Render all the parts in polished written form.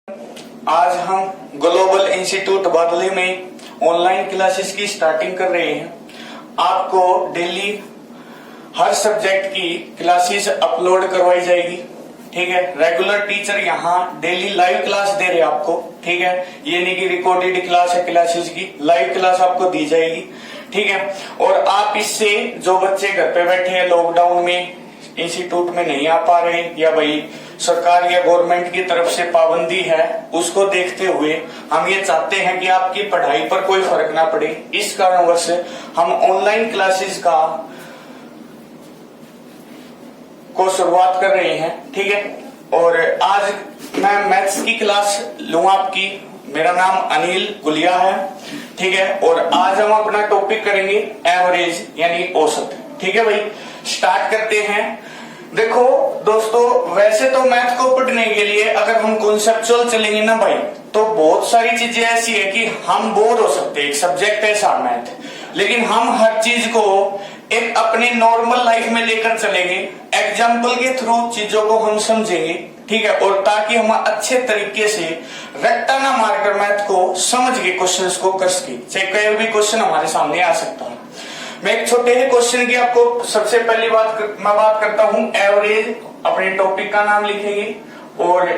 आज हम global institute बादली में ऑनलाइन क्लासेस की स्टार्टिंग कर रहे हैं। आपको डेली हर सब्जेक्ट की क्लासेस अपलोड करवाई जाएगी। ठीक है, रेगुलर टीचर यहाँ डेली लाइव क्लास दे रहे हैं आपको। ठीक है, ये नहीं कि रिकॉर्डेड क्लास है, क्लासेस की लाइव क्लास आपको दी जाएगी। ठीक है, और आप इससे जो बच्चे घर पे बैठे हैं, लॉकडाउन में इंस्टीट्यूट में नहीं आ पा रहे, या भाई सरकार या गवर्नमेंट की तरफ से पाबंदी है, उसको देखते हुए हम ये चाहते हैं कि आपकी पढ़ाई पर कोई फर्क ना पड़े। इस कारणवश हम ऑनलाइन क्लासेस को शुरुआत कर रहे हैं। ठीक है, और आज मैं मैथ्स की क्लास लूंगा आपकी। मेरा नाम अनिल गुलिया है। ठीक है, और आज हम अपना टॉपिक करेंगे एवरेज यानी औसत। ठीक है भाई, स्टार्ट करते हैं। देखो दोस्तों, वैसे तो मैथ को पढ़ने के लिए अगर हम कॉन्सेप्चुअल चलेंगे ना भाई, तो बहुत सारी चीजें ऐसी है कि हम बोर हो सकते हैं। एक सब्जेक्ट ऐसा मैथ, लेकिन हम हर चीज को एक अपने नॉर्मल लाइफ में लेकर चलेंगे, एग्जाम्पल के थ्रू चीजों को हम समझेंगे। ठीक है, और ताकि हम अच्छे तरीके से रट्टा ना मारकर मैथ को समझ के क्वेश्चंस को कर सके। चाहे कोई भी क्वेश्चन हमारे सामने आ सकता है। मैं एक छोटे से क्वेश्चन की आपको सबसे पहली बात करता हूं एवरेज। अपने टॉपिक का नाम लिखेंगे और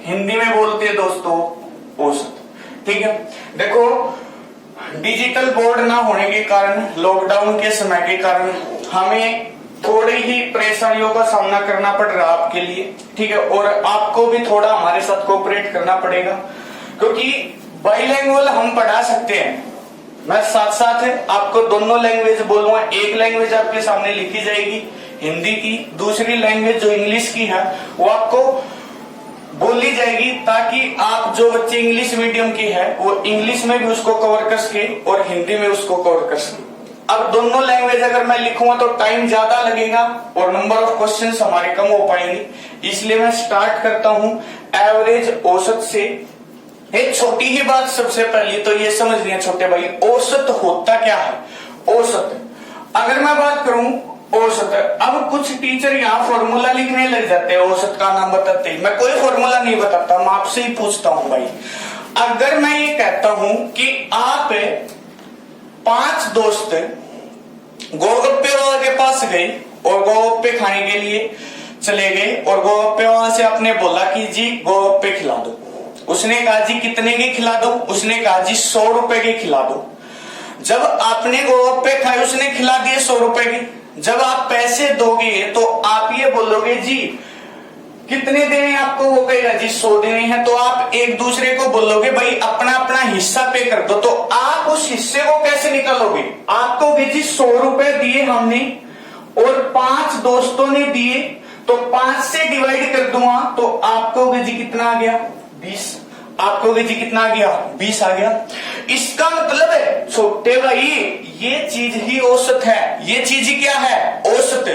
हिंदी में बोलते हैं दोस्तों औसत। ठीक है, देखो डिजिटल बोर्ड ना होने के कारण, लॉकडाउन के समय के कारण हमें थोड़ी ही परेशानियों का सामना करना पड़ रहा है आपके लिए। ठीक है, और आपको भी थोड़ा हमारे साथ कोऑपरेट करना पड़ेगा, क्योंकि बाइलिंगुअल हम पढ़ा सकते हैं। मैं साथ साथ आपको दोनों लैंग्वेज बोलूंगा। एक लैंग्वेज आपके सामने लिखी जाएगी हिंदी की, दूसरी लैंग्वेज जो इंग्लिश की है वो आपको बोली जाएगी, ताकि आप जो बच्चे इंग्लिश मीडियम की है वो इंग्लिश में भी उसको कवर कर सके और हिंदी में उसको कवर कर सके। अब दोनों लैंग्वेज अगर मैं लिखूंगा तो टाइम ज्यादा लगेगा और नंबर ऑफ क्वेश्चंस हमारे कम हो पाएंगे। इसलिए मैं स्टार्ट करता हूं एवरेज औसत से। एक छोटी ही बात सबसे पहले तो ये समझनी है छोटे भाई, औसत होता क्या है। औसत, अगर मैं बात करूं औसत, अब कुछ टीचर यहाँ फॉर्मूला लिखने लग जाते हैं औसत का नाम बताते ही। मैं कोई फॉर्मूला नहीं बताता, मैं आपसे ही पूछता हूं भाई। अगर मैं ये कहता हूं कि आप 5 दोस्त गोलगप्पे वाले के पास गए और गोलगप्पे खाने के लिए चले गए, और गोलगप्पे वाले से आपने बोला कि जी गोलगप्पे खिला दो। उसने कहा जी कितने के खिला दो? उसने कहा जी 100 रुपए के खिला दो। जब आपने गोलगप्पे खाए, उसने खिला दिए 100 रुपए के। जब आप पैसे दोगे तो आप ये बोलोगे जी कितने देने आपको? वो कहेगा जी 100 देने हैं। तो आप एक दूसरे को बोलोगे भाई अपना अपना हिस्सा पे कर दो। तो आप उस हिस्से को कैसे निकालोगे? आप कहोगे जी 100 रुपए दिए हमने और 5 दोस्तों ने दिए, तो 5 से डिवाइड कर दूंगा, तो आप कहोगे जी कितना आ गया? 20। आप कहोगे जी कितना आ गया? 20 आ गया। इसका मतलब है छोटे भाई, ये चीज ही औसत है। ये चीज ही क्या है? औसत।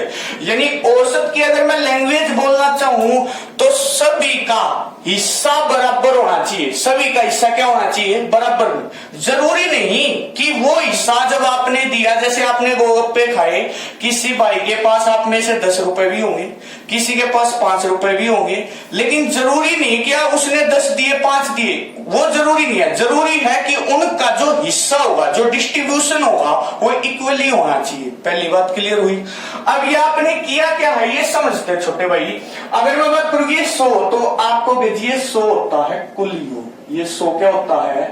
यानी औसत की अगर मैं लैंग्वेज बोलना चाहूं तो सभी का हिस्सा बराबर होना चाहिए। सभी का हिस्सा क्या होना चाहिए? बराबर। जरूरी नहीं कि वो हिस्सा जब आपने दिया, जैसे आपने गोलगप्पे खाए, किसी भाई के पास आप में से 10 रुपए भी होंगे, किसी के पास 5 रुपए भी होंगे, लेकिन जरूरी नहीं कि उसने 10 दिए 5 दिए, वो जरूरी नहीं है। जरूरी है कि उनका जो हिस्सा होगा, जो डिस्ट्रीब्यूशन होगा, वो इक्वली होना चाहिए। पहली बात क्लियर हुई। अब ये आपने किया क्या है ये समझते छोटे भाई। अगर मैं बात करूँ ये 100, तो आपको ये 100 होता है कुल योग। ये 100 क्या होता है?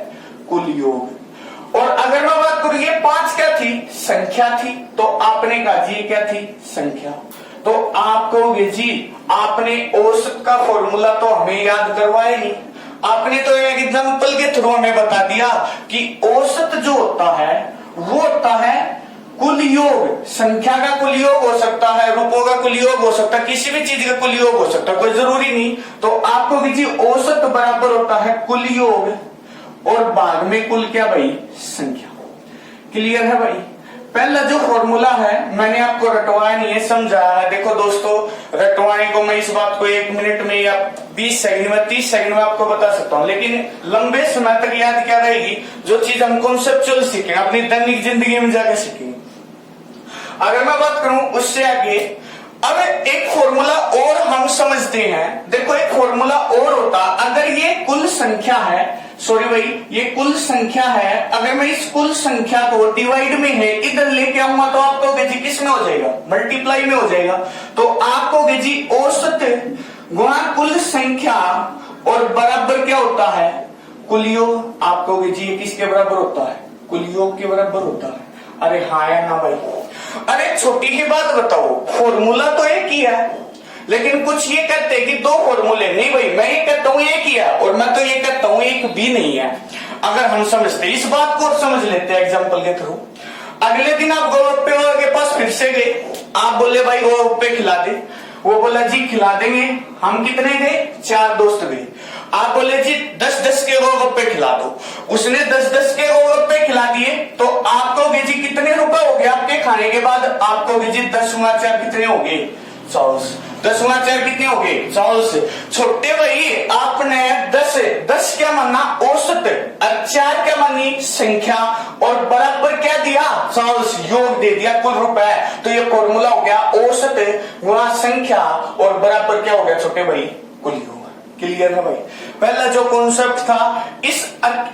कुल योग। और अगर मैं बात करूँ ये 5 क्या थी? संख्या थी। तो आपने कहा जी क्या थी? संख्या। तो आप कहोगे जी आपने औसत का फॉर्मूला तो हमें याद करवाया नहीं, आपने तो एक एग्जांपल के थ्रू हमें बता दिया कि औसत जो होता है वो होता है कुल योग। संख्या का कुल योग हो सकता है, रूपों का कुल योग हो सकता है, किसी भी चीज का कुल योग हो सकता है, कोई जरूरी नहीं। तो आपको जी औसत बराबर होता है कुल योग और भाग में कुल क्या भाई? संख्या। क्लियर है भाई? पहला जो फॉर्मूला है मैंने आपको रटवाया नहीं है, समझाया है। देखो दोस्तों, रटवाने को मैं इस बात को 1 मिनट में या 20 सेकंड में 30 सेकंड में आपको बता सकता हूँ, लेकिन लंबे समय तक याद क्या रहेगी? जो चीज हम कॉन्सेप्चुअल सीखेंगे, अपनी दैनिक जिंदगी में जाकर सीखेंगे। अगर मैं बात करूं उससे आगे, अब एक फॉर्मूला और हम समझते समझते हैं। देखो एक फॉर्मूला और होता, अगर ये कुल संख्या है, सॉरी भाई ये कुल संख्या है, अगर मैं इस कुल संख्या को डिवाइड में है इधर लेके आऊंगा तो आप कहोगे जी किस में हो जाएगा, मल्टीप्लाई में हो जाएगा। तो आप कहोगे जी औसत गुणा कुल संख्या और बराबर क्या होता है, कुल योग। आप कहोगे जी ये किसके बराबर होता है, कुल योग के बराबर होता है। अरे हाँ या ना भाई। अरे छोटी सी बात बताओ, फॉर्मूला तो एक ही है, लेकिन कुछ ये कहते हैं कि दो फॉर्मूले। नहीं भाई, मैं ये कहता हूं एक ही है और मैं तो ये कहता हूं एक भी नहीं है। अगर हम समझते इस बात को और समझ लेते हैं एग्जांपल के थ्रू। अगले दिन आप गोलगप्पे वाले के पास फिर से गए, आप बोले भाई गोलगप्पे खिला दे, वो बोला जी खिला देंगे। हम कितने गए, 4 दोस्त गए। आप बोले जी 10-10 के गोलगप्पे खिला दो, उसने 10-10 के गोलगप्पे खिला दिए। तो आप कहोगे जी कितने रुपए हो गए आपके खाने के बाद, आप कहोगे जी 10 गुना 4 कितने हो गए, 100। 10 गुना 4 कितने हो गए, 100। छोटे भाई आपने 10 क्या मानना, औसत, और 4 क्या मानी, संख्या, और बराबर क्या दिया, 100 योग दे दिया कुल रुपए। तो ये फॉर्मूला हो गया औसत गुणा संख्या और बराबर क्या हो गया छोटे भाई, कुल योग। क्लियर है भाई। पहला जो कॉन्सेप्ट था, इस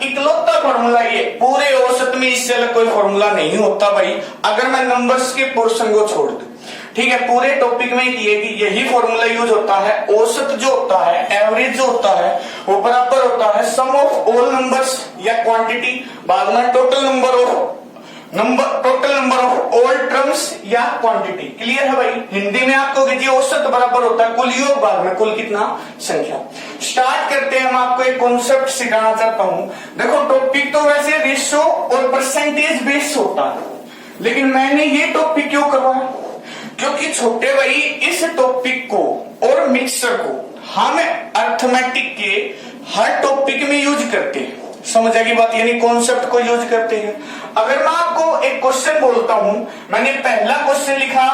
इकलौता फॉर्मूला ये, पूरे औसत में इससे अलग कोई फॉर्मूला नहीं होता भाई। अगर मैं नंबर्स के पोर्शन को छोड़ दूं, ठीक है, पूरे टॉपिक में यही फॉर्मूला यूज होता है। औसत जो होता है, एवरेज जो होता है, वो बराबर होता है सम ऑफ ऑल नंबर्स या क्वांटिटी भागना total number of all terms या क्वांटिटी। क्लियर है भाई। हिंदी में आपको कीजिए औसत बराबर होता है कुल योग भाग में कुल कितना, संख्या। स्टार्ट करते हैं। मैं आपको एक कॉन्सेप्ट सिखाना चाहता हूं। देखो टॉपिक तो वैसे रेशियो और परसेंटेज बेस्ड होता है, लेकिन मैंने ये टॉपिक क्यों करवाया, क्योंकि छोटे भाई इस टॉपिक को और मिक्सर को हम अर्थमेटिक के हर टॉपिक में यूज करते हैं। समझ आएगी बात, यानी कॉन्सेप्ट को यूज करते हैं। अगर मैं आपको एक क्वेश्चन बोलता हूं, मैंने पहला क्वेश्चन लिखा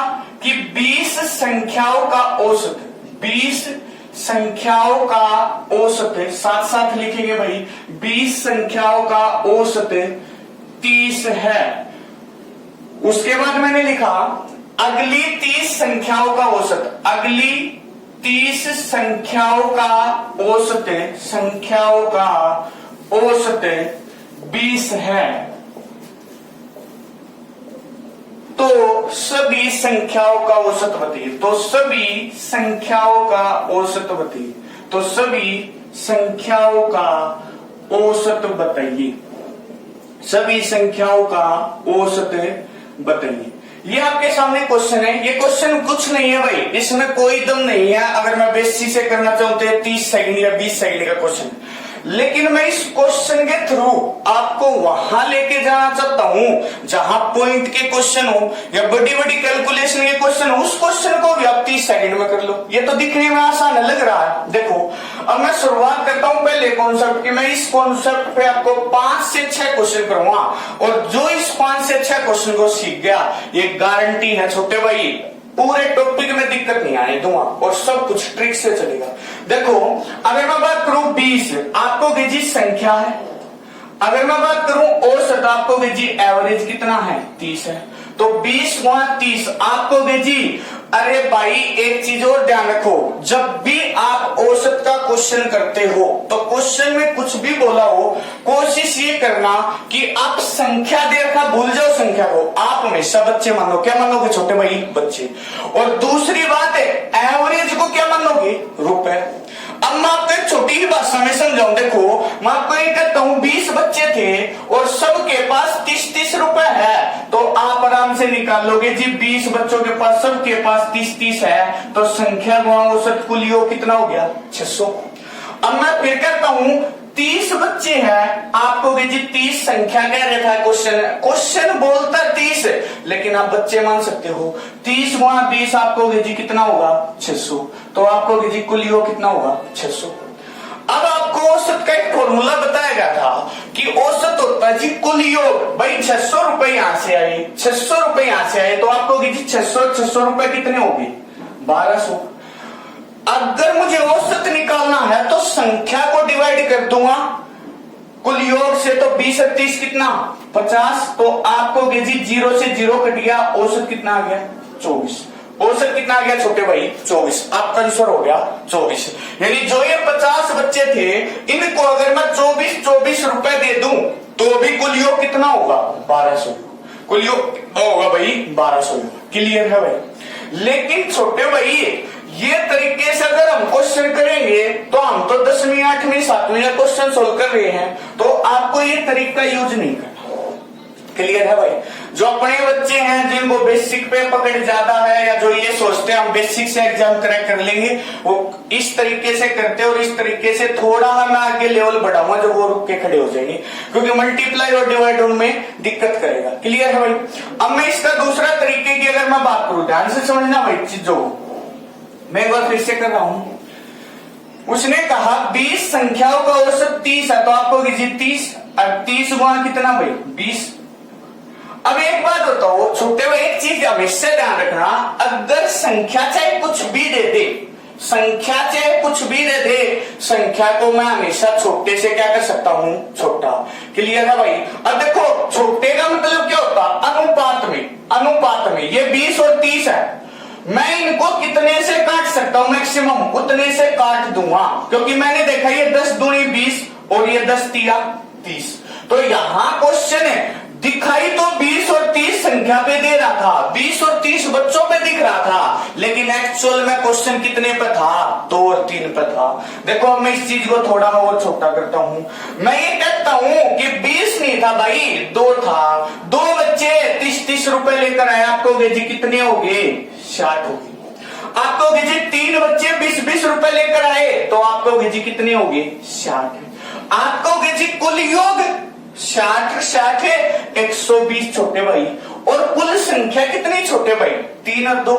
कि 20 संख्याओं का औसत, 20 संख्याओं का औसत, साथ साथ लिखेंगे भाई, 20 संख्याओं का औसत 30 है। उसके बाद मैंने लिखा अगली 30 संख्याओं का औसत, अगली 30 संख्याओं का औसत, संख्याओं का औसत 20 है। तो सभी संख्याओं का औसत बताइए, तो सभी संख्याओं का औसत बताइए, तो सभी संख्याओं का औसत बताइए, सभी संख्याओं का औसत बताइए। ये आपके सामने क्वेश्चन है। ये क्वेश्चन कुछ नहीं है भाई, इसमें कोई दम नहीं है। अगर मैं बेसिक से करना चाहते हैं 30 सेकंड या 20 सेकंड का क्वेश्चन, लेकिन मैं इस क्वेश्चन के थ्रू आपको वहां लेके जाना चाहता हूं जहां पॉइंट के क्वेश्चन हो या बड़ी बड़ी कैलकुलेशन के क्वेश्चन हो। उस क्वेश्चन को भी आप 30 सेकंड में कर लो। ये तो दिखने में आसान लग रहा है। देखो अब मैं शुरुआत करता हूं पहले कॉन्सेप्ट की। मैं इस कॉन्सेप्ट पे आपको 5 से 6 क्वेश्चन करूंगा, और जो इस 5 से 6 क्वेश्चन को सीख गया, ये गारंटी है छोटे भाई पूरे टॉपिक में दिक्कत नहीं आने दूंगा और सब कुछ ट्रिक से चलेगा। देखो अगर मैं बात करूं 20, आपको कीजिए संख्या है। अगर मैं बात करूं औसत, आपको कीजिए एवरेज कितना है, 30 है। तो 20 गुणा 30 आपको कीजिए। अरे भाई एक चीज और ध्यान रखो, जब भी आप औसत का क्वेश्चन करते हो तो क्वेश्चन में कुछ भी बोला हो, कोशिश ये करना कि आप संख्या दे रखा भूल जाओ संख्या को, आप हमेशा बच्चे मानो। क्या मानोगे छोटे भाई, बच्चे। और दूसरी बात है एवरेज को क्या मानोगे, रुपए। अब मैं आपको एक छोटी ही भाषा में समझाऊं। देखो मैं आपको ये कहता हूं 20 बच्चे थे और सबके पास 30-30 रुपए है, तो आप आराम से निकाल लोगे जी 20 बच्चों के पास सबके पास 30-30 है, तो संख्या गुणा औसत कुल योग कितना हो गया, 600। अब मैं फिर कहता हूं 30 बच्चे हैं, आपको जी 30 संख्या कह रखा है क्वेश्चन बोलता 30, लेकिन आप बच्चे मान सकते हो। 30 गुणा 20 आपको जी कितना होगा, 600। तो आपको जी कुल योग कितना होगा, 600। अब आपको औसत का एक फॉर्मूला बताया गया था कि औसत होता है जी कुल योग। भाई 600 रुपए यहां से आए, 600 रुपए यहां से आए, तो आपको जी 600 रुपए कितने हो गए, 1200। अगर मुझे औसत निकालना है तो संख्या को डिवाइड कर दूंगा कुल योग से, तो 20 और 30 कितना, 50। तो आपको जी 0 से 0 कट गया, औसत कितना आ गया, 24। औसत कितना आ गया छोटे भाई 24। आपका आंसर हो गया 24। यानी जो ये 50 बच्चे थे इनको अगर मैं 24 रुपए दे दूं तो भी कुल योग कितना होगा 1200। कुल योग होगा भाई 1200। क्लियर है भाई। लेकिन छोटे भाई ये तरीके से अगर हम क्वेश्चन करेंगे तो हम तो 10वीं 8वीं 7वीं का क्वेश्चन सोल्व कर रहे हैं, तो आपको ये तरीका यूज नहीं करना। क्लियर है भाई। जो अपने बच्चे हैं जिनको बेसिक पे पकड़ ज्यादा है या जो ये सोचते हैं हम बेसिक से एग्जाम क्रैक कर लेंगे, वो इस तरीके से करते हैं और इस तरीके से थोड़ा मैं आगे लेवल बढ़ाऊंगा जब वो रुक के खड़े हो जाएंगे, क्योंकि मल्टीप्लाई और डिवाइड उनमें दिक्कत करेगा। क्लियर है भाई। अब मैं इसका दूसरा तरीके की अगर मैं बात करूं, ध्यान से समझना भाई चीजों को, मैं एक बार फिर से कर रहा हूं। उसने कहा 20 संख्याओं का औसत 30 है, तो आपको 30 गुणा कितना भाई 20। अब एक बात बताओ छोटे भाई, एक चीज हमेशा ध्यान रखना, अगर संख्या चाहे कुछ भी दे दे, संख्या चाहे कुछ भी दे दे, संख्या को मैं हमेशा छोटे से क्या कर सकता हूं छोटा। क्लियर है भाई। अब देखो छोटे का मतलब क्या होता है अनुपात में ये 20 और 30 है, मैं इनको कितने से काट सकता हूं मैक्सिमम उतने से काट दूंगा, क्योंकि मैंने देखा ये 10 दूनी 20 और ये 10 तिया 30। तो यहां क्वेश्चन है दिखाई तो 20 और 30 संख्या पे दे रहा था, 20 और 30 बच्चों पे दिख रहा था, लेकिन एक्चुअल में क्वेश्चन कितने पे था 2 और 3 पे था। देखो अब मैं इस चीज को थोड़ा और छोटा करता हूं, मैं ये कहता हूं कि 20 नहीं था भाई 2 था, 2 बच्चे 30 रुपए लेकर आए, आपको जी कितने हो गए 60 हो गए। आपको जी 3 बच्चे 20 रुपए लेकर आए, तो आपको जी कितने हो गए 60। आपको जी कुल योग 60 है 120 छोटे भाई, और कुल संख्या कितनी छोटे भाई 3 और 2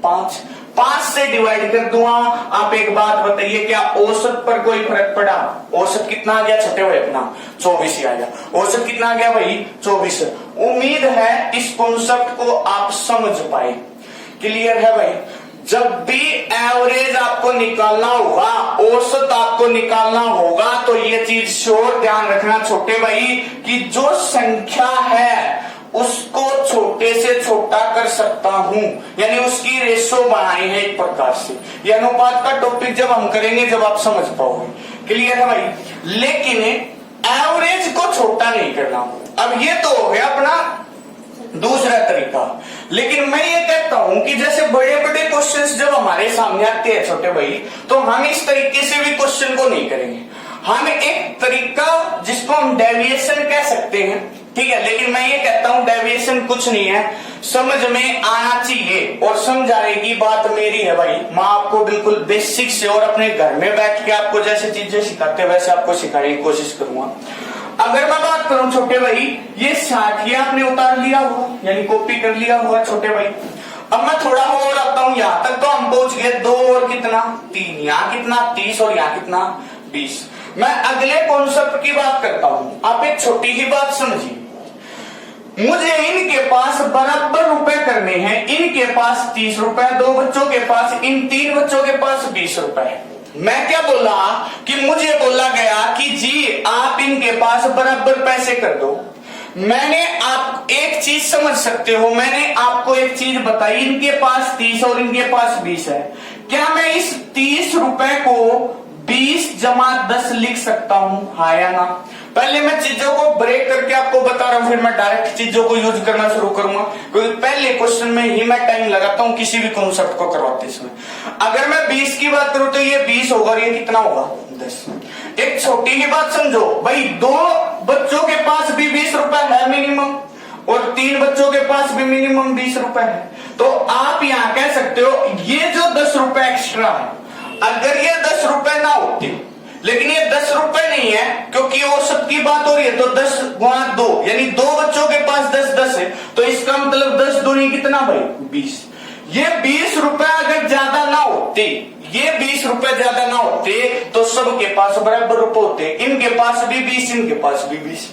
5 से डिवाइड कर दूंगा। आप एक बात बताइए क्या औसत पर कोई फर्क पड़ा? औसत कितना आ गया छोटे भाई अपना 24 ही आ गया। औसत कितना आ गया भाई 24। उम्मीद है इस कॉन्सेप्ट को आप समझ पाए। क्लियर है भाई। जब भी एवरेज आपको निकालना होगा, औसत आपको निकालना होगा, तो ये चीज श्योर ध्यान रखना छोटे भाई कि जो संख्या है उसको छोटे से छोटा कर सकता हूं, यानी उसकी रेशो बनाई है एक प्रकार से। ये अनुपात का टॉपिक जब हम करेंगे जब आप समझ पाओगे। क्लियर है भाई। लेकिन एवरेज को छोटा नहीं करना। अब ये तो हो गया अपना दूसरा तरीका। लेकिन मैं ये कहता हूं कि जैसे बड़े बड़े क्वेश्चंस जब हमारे सामने आते हैं छोटे भाई, तो हम इस तरीके से भी क्वेश्चन को नहीं करेंगे। हम एक तरीका जिसको हम डेविएशन कह सकते हैं, ठीक है, लेकिन मैं ये कहता हूं डेविएशन कुछ नहीं है, समझ में आना चाहिए। और समझाने की बात मेरी है भाई, मैं आपको बिल्कुल बेसिक से और अपने घर में बैठ के आपको जैसे चीजें सिखाते हैं वैसे आपको सिखाने की कोशिश करूंगा। अगर मैं बात करूं छोटे भाई, ये 60 आपने उतार लिया हुआ, यानी कॉपी कर लिया हुआ छोटे भाई। अब मैं थोड़ा और आता हूं, यहां तक तो हम पहुंच गए 2 और कितना 3, यहां कितना 30 और यहां कितना 20। मैं अगले कॉन्सेप्ट की बात करता हूं। आप एक छोटी ही बात समझिए, मुझे इनके पास बराबर रुपए करने हैं, इनके पास 30 रुपए, 2 बच्चों के पास, इन 3 बच्चों के पास 20 रुपए है। मैं क्या बोला कि मुझे बोला गया कि जी आप इनके पास बराबर पैसे कर दो। मैंने आप एक चीज समझ सकते हो, मैंने आपको एक चीज बताई, इनके पास 30 और इनके पास 20 है। क्या मैं इस 30 रुपए को 20 जमा 10 लिख सकता हूं, हाँ या ना? पहले मैं चीजों को ब्रेक करके आपको बता रहा हूं, फिर मैं डायरेक्ट चीजों को यूज करना शुरू करूंगा, क्योंकि पहले क्वेश्चन में ही मैं टाइम लगाता हूं किसी भी कॉन्सेप्ट को करवाते समय। अगर मैं 20 की बात करूं तो ये 20 होगा और ये कितना होगा 10। एक छोटी ही बात समझो भाई, 2 बच्चों के पास भी 20 रुपए है मिनिमम, और 3 बच्चों के पास भी मिनिमम 20 रुपए है। तो आप यहां कह सकते हो ये जो 10 रुपए एक्स्ट्रा है, अगर ये 10 रुपए ना होते, लेकिन ये 10 रुपए नहीं है क्योंकि औसत की बात हो रही है, तो 10 गुणा 2 यानी 2 बच्चों के पास 10 है, तो इसका मतलब 10 दूनी कितना भाई 20। ये 20 रुपए अगर ज्यादा ना होते, ये 20 रुपए ज्यादा ना होते तो सबके पास बराबर रुपए होते, इनके पास भी 20 इनके पास भी 20।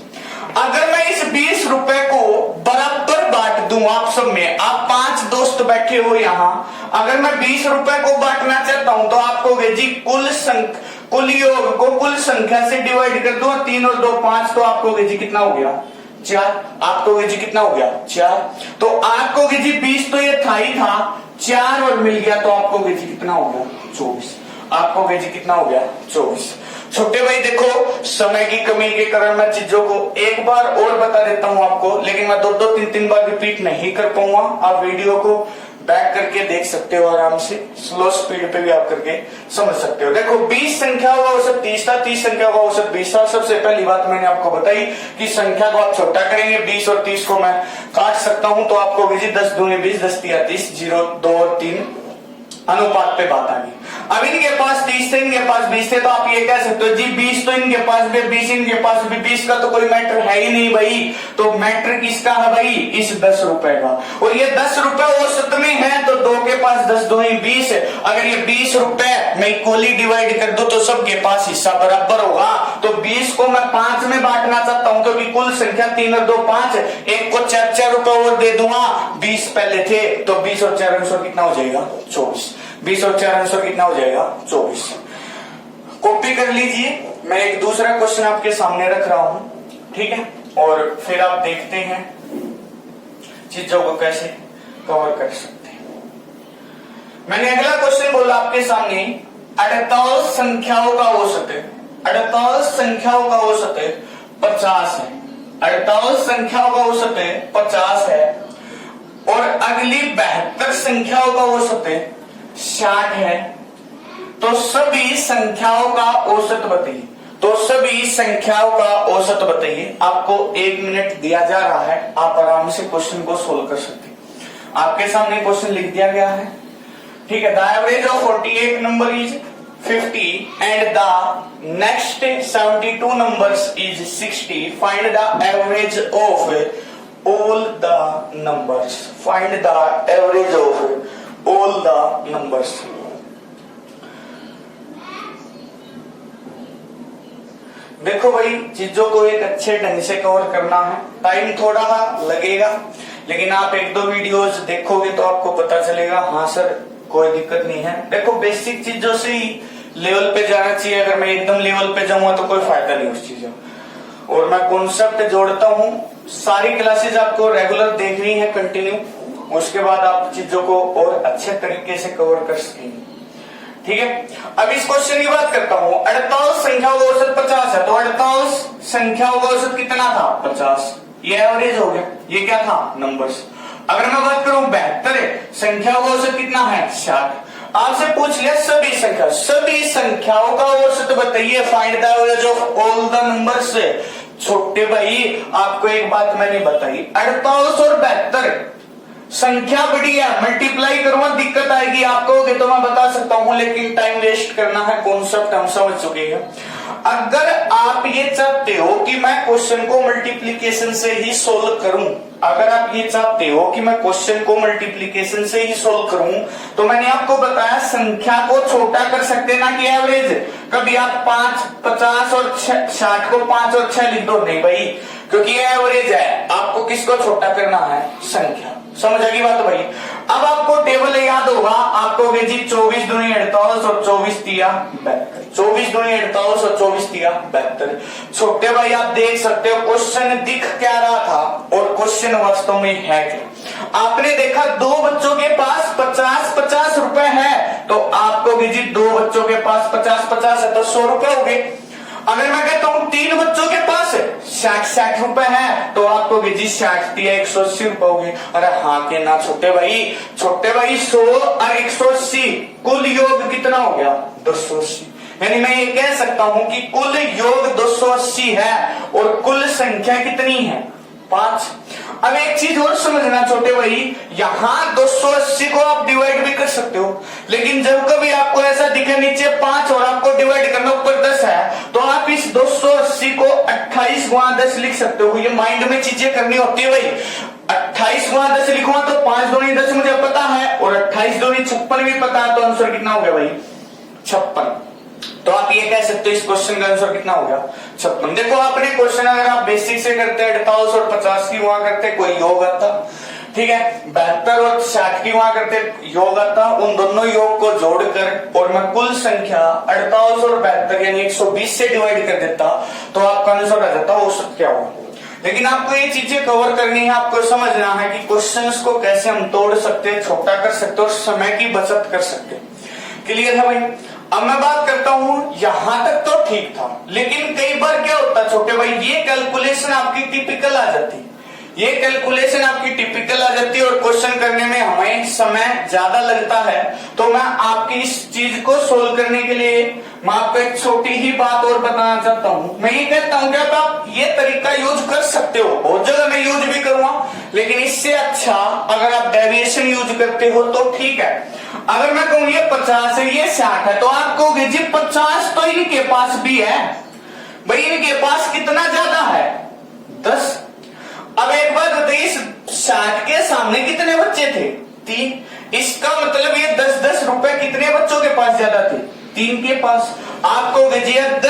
अगर मैं इस 20 रुपए को बराबर बांट दूं आप सब में, आप 5 दोस्त बैठे हो यहां, अगर मैं 20 रुपए को बांटना चाहता हूं तो आपको जी कुल योग को कुल संख्या से डिवाइड कर दो, 3 और 2 5, तो आपको जी कितना हो गया 4। आपको जी कितना हो गया 4। तो आपको जी 20 तो ये था ही था, 4 और मिल गया तो आपको बेजी कितना हो गया 24। आपको बेजी कितना हो गया 24। छोटे भाई देखो समय की कमी के कारण मैं चीजों को एक बार और बता देता हूं आपको, लेकिन मैं 2-3 बार रिपीट नहीं कर पाऊंगा। आप वीडियो को बैक करके देख सकते हो आराम से, स्लो स्पीड पे भी आप करके समझ सकते हो। देखो 20 संख्या का औसत 30 था, 30 संख्या का औसत 20 था। सबसे पहली बात मैंने आपको बताई कि संख्या को आप छोटा करेंगे, 20 और 30 को मैं काट सकता हूं तो आपको 10 दूनी 20, 10 तिया 30, 0, 2 और 3 अनुपात पे बात आ गई। अब इनके पास 30 थे, इनके पास 20 थे, तो आप ये कह सकते हो जी 20 तो इनके पास भी, 20 इनके पास भी, 20 का तो कोई मैटर है ही नहीं भाई। तो मैटर किसका है भाई, इस 10 रुपए का। और ये 10 रुपए औसत में है तो 2 के पास 10 दूनी 20। अगर ये 20 रुपए मैं इक्वली डिवाइड कर दूं तो सबके पास हिस्सा बराबर होगा। तो 20 को मैं 5 में बांटना चाहता हूं क्योंकि कुल संख्या 3 और 2 5, एक को 4 रुपए और दे दूंगा। 20 पहले थे तो 20 और 4 अंश कितना हो जाएगा 24। 20 और 4 अंश कितना हो जाएगा 24। कॉपी कर लीजिए, मैं एक दूसरा क्वेश्चन आपके सामने रख रहा हूं, ठीक है, और फिर आप देखते हैं चीजों को कैसे कवर कर सकते हैं। मैंने अगला क्वेश्चन बोला आपके सामने 48 संख्याओं का औसत है, 48 संख्याओं का औसत है 50 है। 48 संख्याओं का औसत है 50 है और अगली 72 संख्याओं का औसत है 60 है। तो सभी संख्याओं का औसत बताइए, तो सभी संख्याओं का औसत बताइए। आपको 1 मिनट दिया जा रहा है, आप आराम से क्वेश्चन को सोल्व कर सकते हैं। आपके सामने क्वेश्चन लिख दिया गया है, ठीक है। The average of 48 number is 50 and the next 72 numbers is 60। Find the average of all the numbers. Find the average of all the numbers. देखो भाई चीजों को एक अच्छे ढंग से कवर करना है, टाइम थोड़ा लगेगा लेकिन आप 1-2 वीडियोस देखोगे तो आपको पता चलेगा हाँ सर कोई दिक्कत नहीं है। देखो बेसिक चीजों से ही लेवल पे जाना चाहिए, अगर मैं एकदम लेवल पे जाऊंगा तो कोई फायदा नहीं उस चीजों। और मैं कॉन्सेप्ट जोड़ता हूं, सारी क्लासेस आपको रेगुलर देखनी है कंटिन्यू, उसके बाद आप चीजों को और अच्छे तरीके से कवर कर सकेंगे, ठीक है। अब इस क्वेश्चन की बात करता हूं। 48 संख्याओं का औसत 50 है, तो 48 संख्याओं का औसत कितना था 50, ये एवरेज हो गया, ये क्या था नंबर्स। अगर मैं बात करूं 72 संख्याओं का औसत कितना है 60। आपसे पूछ लिया सभी संख्याओं का औसत बताइए, find the average of all the numbers. छोटे भाई आपको एक बात मैंने बताई, 48 और 72 संख्या बड़ी है, मल्टीप्लाई करूंगा दिक्कत आएगी आपको, तो मैं बता सकता हूं लेकिन टाइम वेस्ट करना है, कॉन्सेप्ट हम समझ चुके हैं। अगर आप ये चाहते हो कि मैं क्वेश्चन को मल्टीप्लीकेशन से ही सोल्व करूं, अगर आप ये चाहते हो कि मैं क्वेश्चन को मल्टीप्लीकेशन से ही सोल्व करूं, तो मैंने आपको बताया संख्या को छोटा कर सकते ना कि एवरेज। कभी आप 5, 50 और 60 को 5 और 6 लिख दो, नहीं भाई, क्योंकि ये एवरेज है। आपको किसको छोटा करना है, संख्या। समझ आएगी बात भाई। अब आपको टेबल याद होगा, आपको जी 24 दूनी 48 और 24 तिया 72, 24 दूनी 48 और 24 तिया 72। छोटे भाई आप देख सकते हो क्वेश्चन दिख क्या रहा था और क्वेश्चन वास्तव में है क्या। आपने देखा 2 बच्चों के पास 50-50 रुपए है, तो आपको जी 2 बच्चों के पास 50-50 है तो 100 रुपए हो गए। अगर मैं कहता हूं 3 बच्चों के पास 60-60 रुपए है, तो आपको जी 60 दिया 180 रुपए हो गए। अरे हाँ के ना छोटे भाई 100 और 180 कुल योग कितना हो गया 280। यानी मैं ये कह सकता हूं कि कुल योग 280 है और कुल संख्या कितनी है 5। अब एक चीज और समझना छोटे भाई, यहां 280 को आप डिवाइड भी कर सकते हो, लेकिन जब कभी आपको ऐसा दिखे नीचे 5 और आपको डिवाइड करना ऊपर 10 है, तो आप इस 280 को 28 गुणा 10 लिख सकते हो। ये माइंड में चीजें करनी होती है भाई। 28 गुणा 10 लिखूंगा तो 5 दूनी 10 मुझे पता है और 28 दूनी 56 भी पता है, तो आंसर कितना हो गया भाई 56। तो आप ये कह सकते हो इस क्वेश्चन का आंसर कितना हो गया 56। देखो आपने क्वेश्चन अगर आप बेसिक से करते हैं 48 और 50 की वहां करते कोई योग आता, ठीक है, 72 और 60 की वहां करते योग आता, उन दोनों योग को जोड़कर और मैं कुल संख्या 48 और 72 यानी 120 से डिवाइड कर देता, तो आपका आंसर आ जाता औसत क्या होगा। लेकिन आपको ये चीजें कवर करनी है, आपको समझना है कि क्वेश्चंस को कैसे हम तोड़ सकते हैं, छोटा कर सकते हैं और समय की बचत कर सकते हैं। क्लियर है भाई? अब मैं बात करता हूं, यहां तक तो ठीक था, लेकिन कई बार क्या होता है छोटे भाई, ये कैलकुलेशन आपकी टिपिकल आ जाती है, ये कैलकुलेशन आपकी टिपिकल आ जाती है और क्वेश्चन करने में हमें समय ज्यादा लगता है। तो मैं आपकी इस चीज को सोल्व करने के लिए मैं आपको एक छोटी ही बात और बताना चाहता हूं। मैं ये कहता हूं कि आप ये तरीका यूज कर सकते हो, बहुत जगह मैं यूज भी करूंगा, लेकिन इससे अच्छा अगर आप डेविएशन यूज करते हो तो ठीक है। अगर मैं कहूं ये 50 है, ये 60 है, तो आप कहोगे जी 50 तो इनके पास भी है भाई, इनके पास कितना ज्यादा है, 10। अब एक बात बताइए, 60 के सामने कितने बच्चे थे, 3। इसका मतलब ये 10-10 रुपए कितने बच्चों के पास ज्यादा थे, 3 के पास। आपको अगर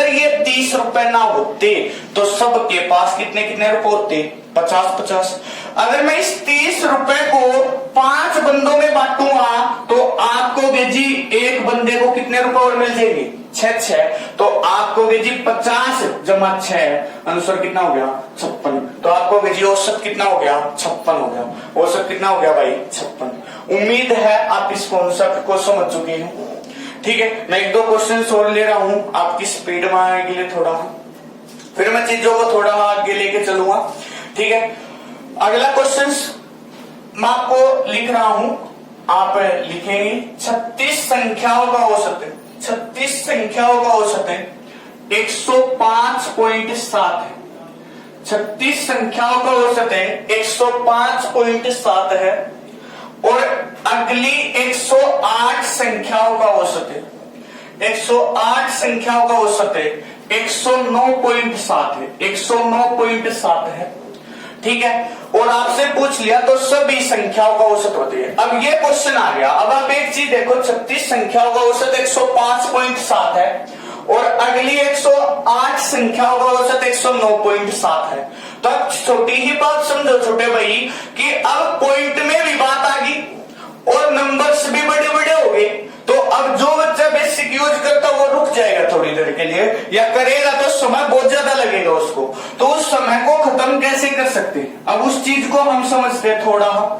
ये 30 रुपए ना होते तो सबके पास कितने कितने रुपए होते, 50-50। अगर मैं इस 30 रुपए को 5 बंदों में बांटूंगा तो आपको जी एक बंदे को कितने रुपए और मिल जाएंगे, 6। तो आपको जी 50 जमा 6 अनुसार कितना हो गया, 56। तो आपको जी औसत कितना हो गया, 56 हो गया। औसत कितना हो गया भाई, 56। उम्मीद है आप इस कॉन्सेप्ट को समझ चुके हैं। ठीक है, मैं 1-2 क्वेश्चन और ले रहा हूं आपकी स्पीड में आने के लिए थोड़ा, फिर मैं चीजों को थोड़ा आगे लेके चलूंगा। ठीक है, अगला क्वेश्चन मैं आपको लिख रहा हूं, आप लिखेंगे 36 संख्याओं का औसत है, 36 संख्याओं का औसत है 105.7 है। 36 संख्याओं का औसत है 105.7 है और अगली 108 संख्याओं का औसत है, 108 संख्याओं का औसत है 109.7 है, 109.7 है। ठीक है, और आपसे पूछ लिया तो सभी संख्याओं का औसत होती है। अब ये क्वेश्चन आ गया, अब आप एक चीज देखो, 36 संख्याओं का औसत 105.7 है और अगली 108 संख्याओं का औसत 109.7 है। तो अब छोटी ही बात समझो छोटे भाई कि अब पॉइंट में भी बात आ गई और नंबर्स भी बड़े बड़े हो गए, तो अब जो बच्चा बेसिक यूज करता वो रुक जाएगा थोड़ी देर के लिए, या करेगा तो समय बहुत ज्यादा लगेगा उसको। तो उस समय को खत्म कैसे कर सकते हैं, अब उस चीज को हम समझते हैं, थोड़ा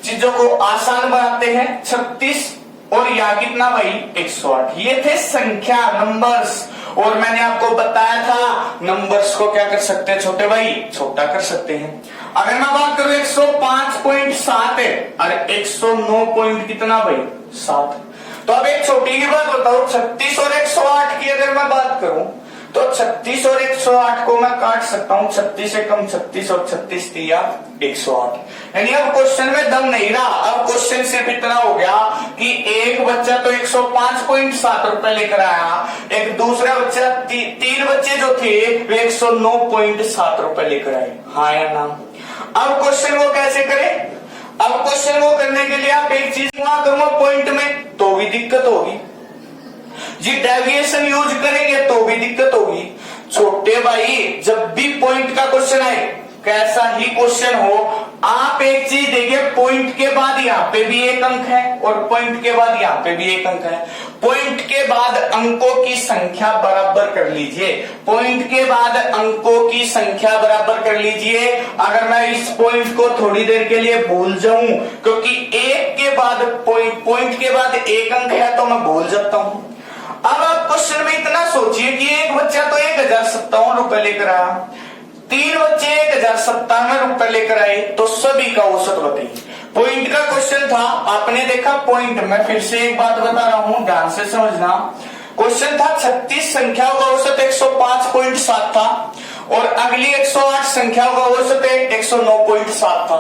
चीजों को आसान बनाते हैं। 36 और यहाँ कितना भाई, 108। ये थे संख्या, नंबर्स, और मैंने आपको बताया था नंबर्स को क्या कर सकते हैं छोटे भाई, छोटा कर सकते हैं। अगर मैं बात करूं 105.7 है और 109 कितना भाई, 7। तो अब एक छोटी ही बात बताओ, 36 और 108 की अगर मैं बात करूं तो 36 और 108 को मैं काट सकता हूं, 36 से कम 36 और 36 दिया 108। यानी अब क्वेश्चन में दम नहीं रहा, अब क्वेश्चन सिर्फ इतना हो गया कि एक बच्चा तो 105.7 रुपए लेकर आया, एक दूसरा बच्चा, 3 बच्चे जो थे वे 109.7 रुपए लेकर आए, हाँ या ना। अब क्वेश्चन वो कैसे करें, अब क्वेश्चन वो करने के लिए आप एक चीज वहां करूंगा पॉइंट में तो भी दिक्कत होगी जी, डेविएशन यूज करेंगे तो भी दिक्कत होगी। छोटे भाई जब भी पॉइंट का क्वेश्चन आए, कैसा ही क्वेश्चन हो, आप एक चीज देखिए, पॉइंट के बाद यहाँ पे भी एक अंक है और पॉइंट के बाद यहाँ पे भी एक अंक है। पॉइंट के बाद अंकों की संख्या बराबर कर लीजिए, पॉइंट के बाद अंकों की संख्या बराबर कर लीजिए। अगर मैं इस पॉइंट को थोड़ी देर के लिए भूल जाऊं, क्योंकि एक के बाद पॉइंट के बाद एक अंक है तो मैं भूल जाता हूं। अब आप क्वेश्चन में इतना सोचिए कि एक बच्चा तो 1057 रुपए लेकर आया, 3 बच्चे 1097 रुपए लेकर आए, तो सभी का औसत बताइए। पॉइंट का क्वेश्चन था, आपने देखा पॉइंट में, फिर से एक बात बता रहा हूं, ध्यान से समझना। क्वेश्चन था 36 संख्याओं का औसत 105.7 था और अगली 108 संख्याओं का औसत 109.7 था।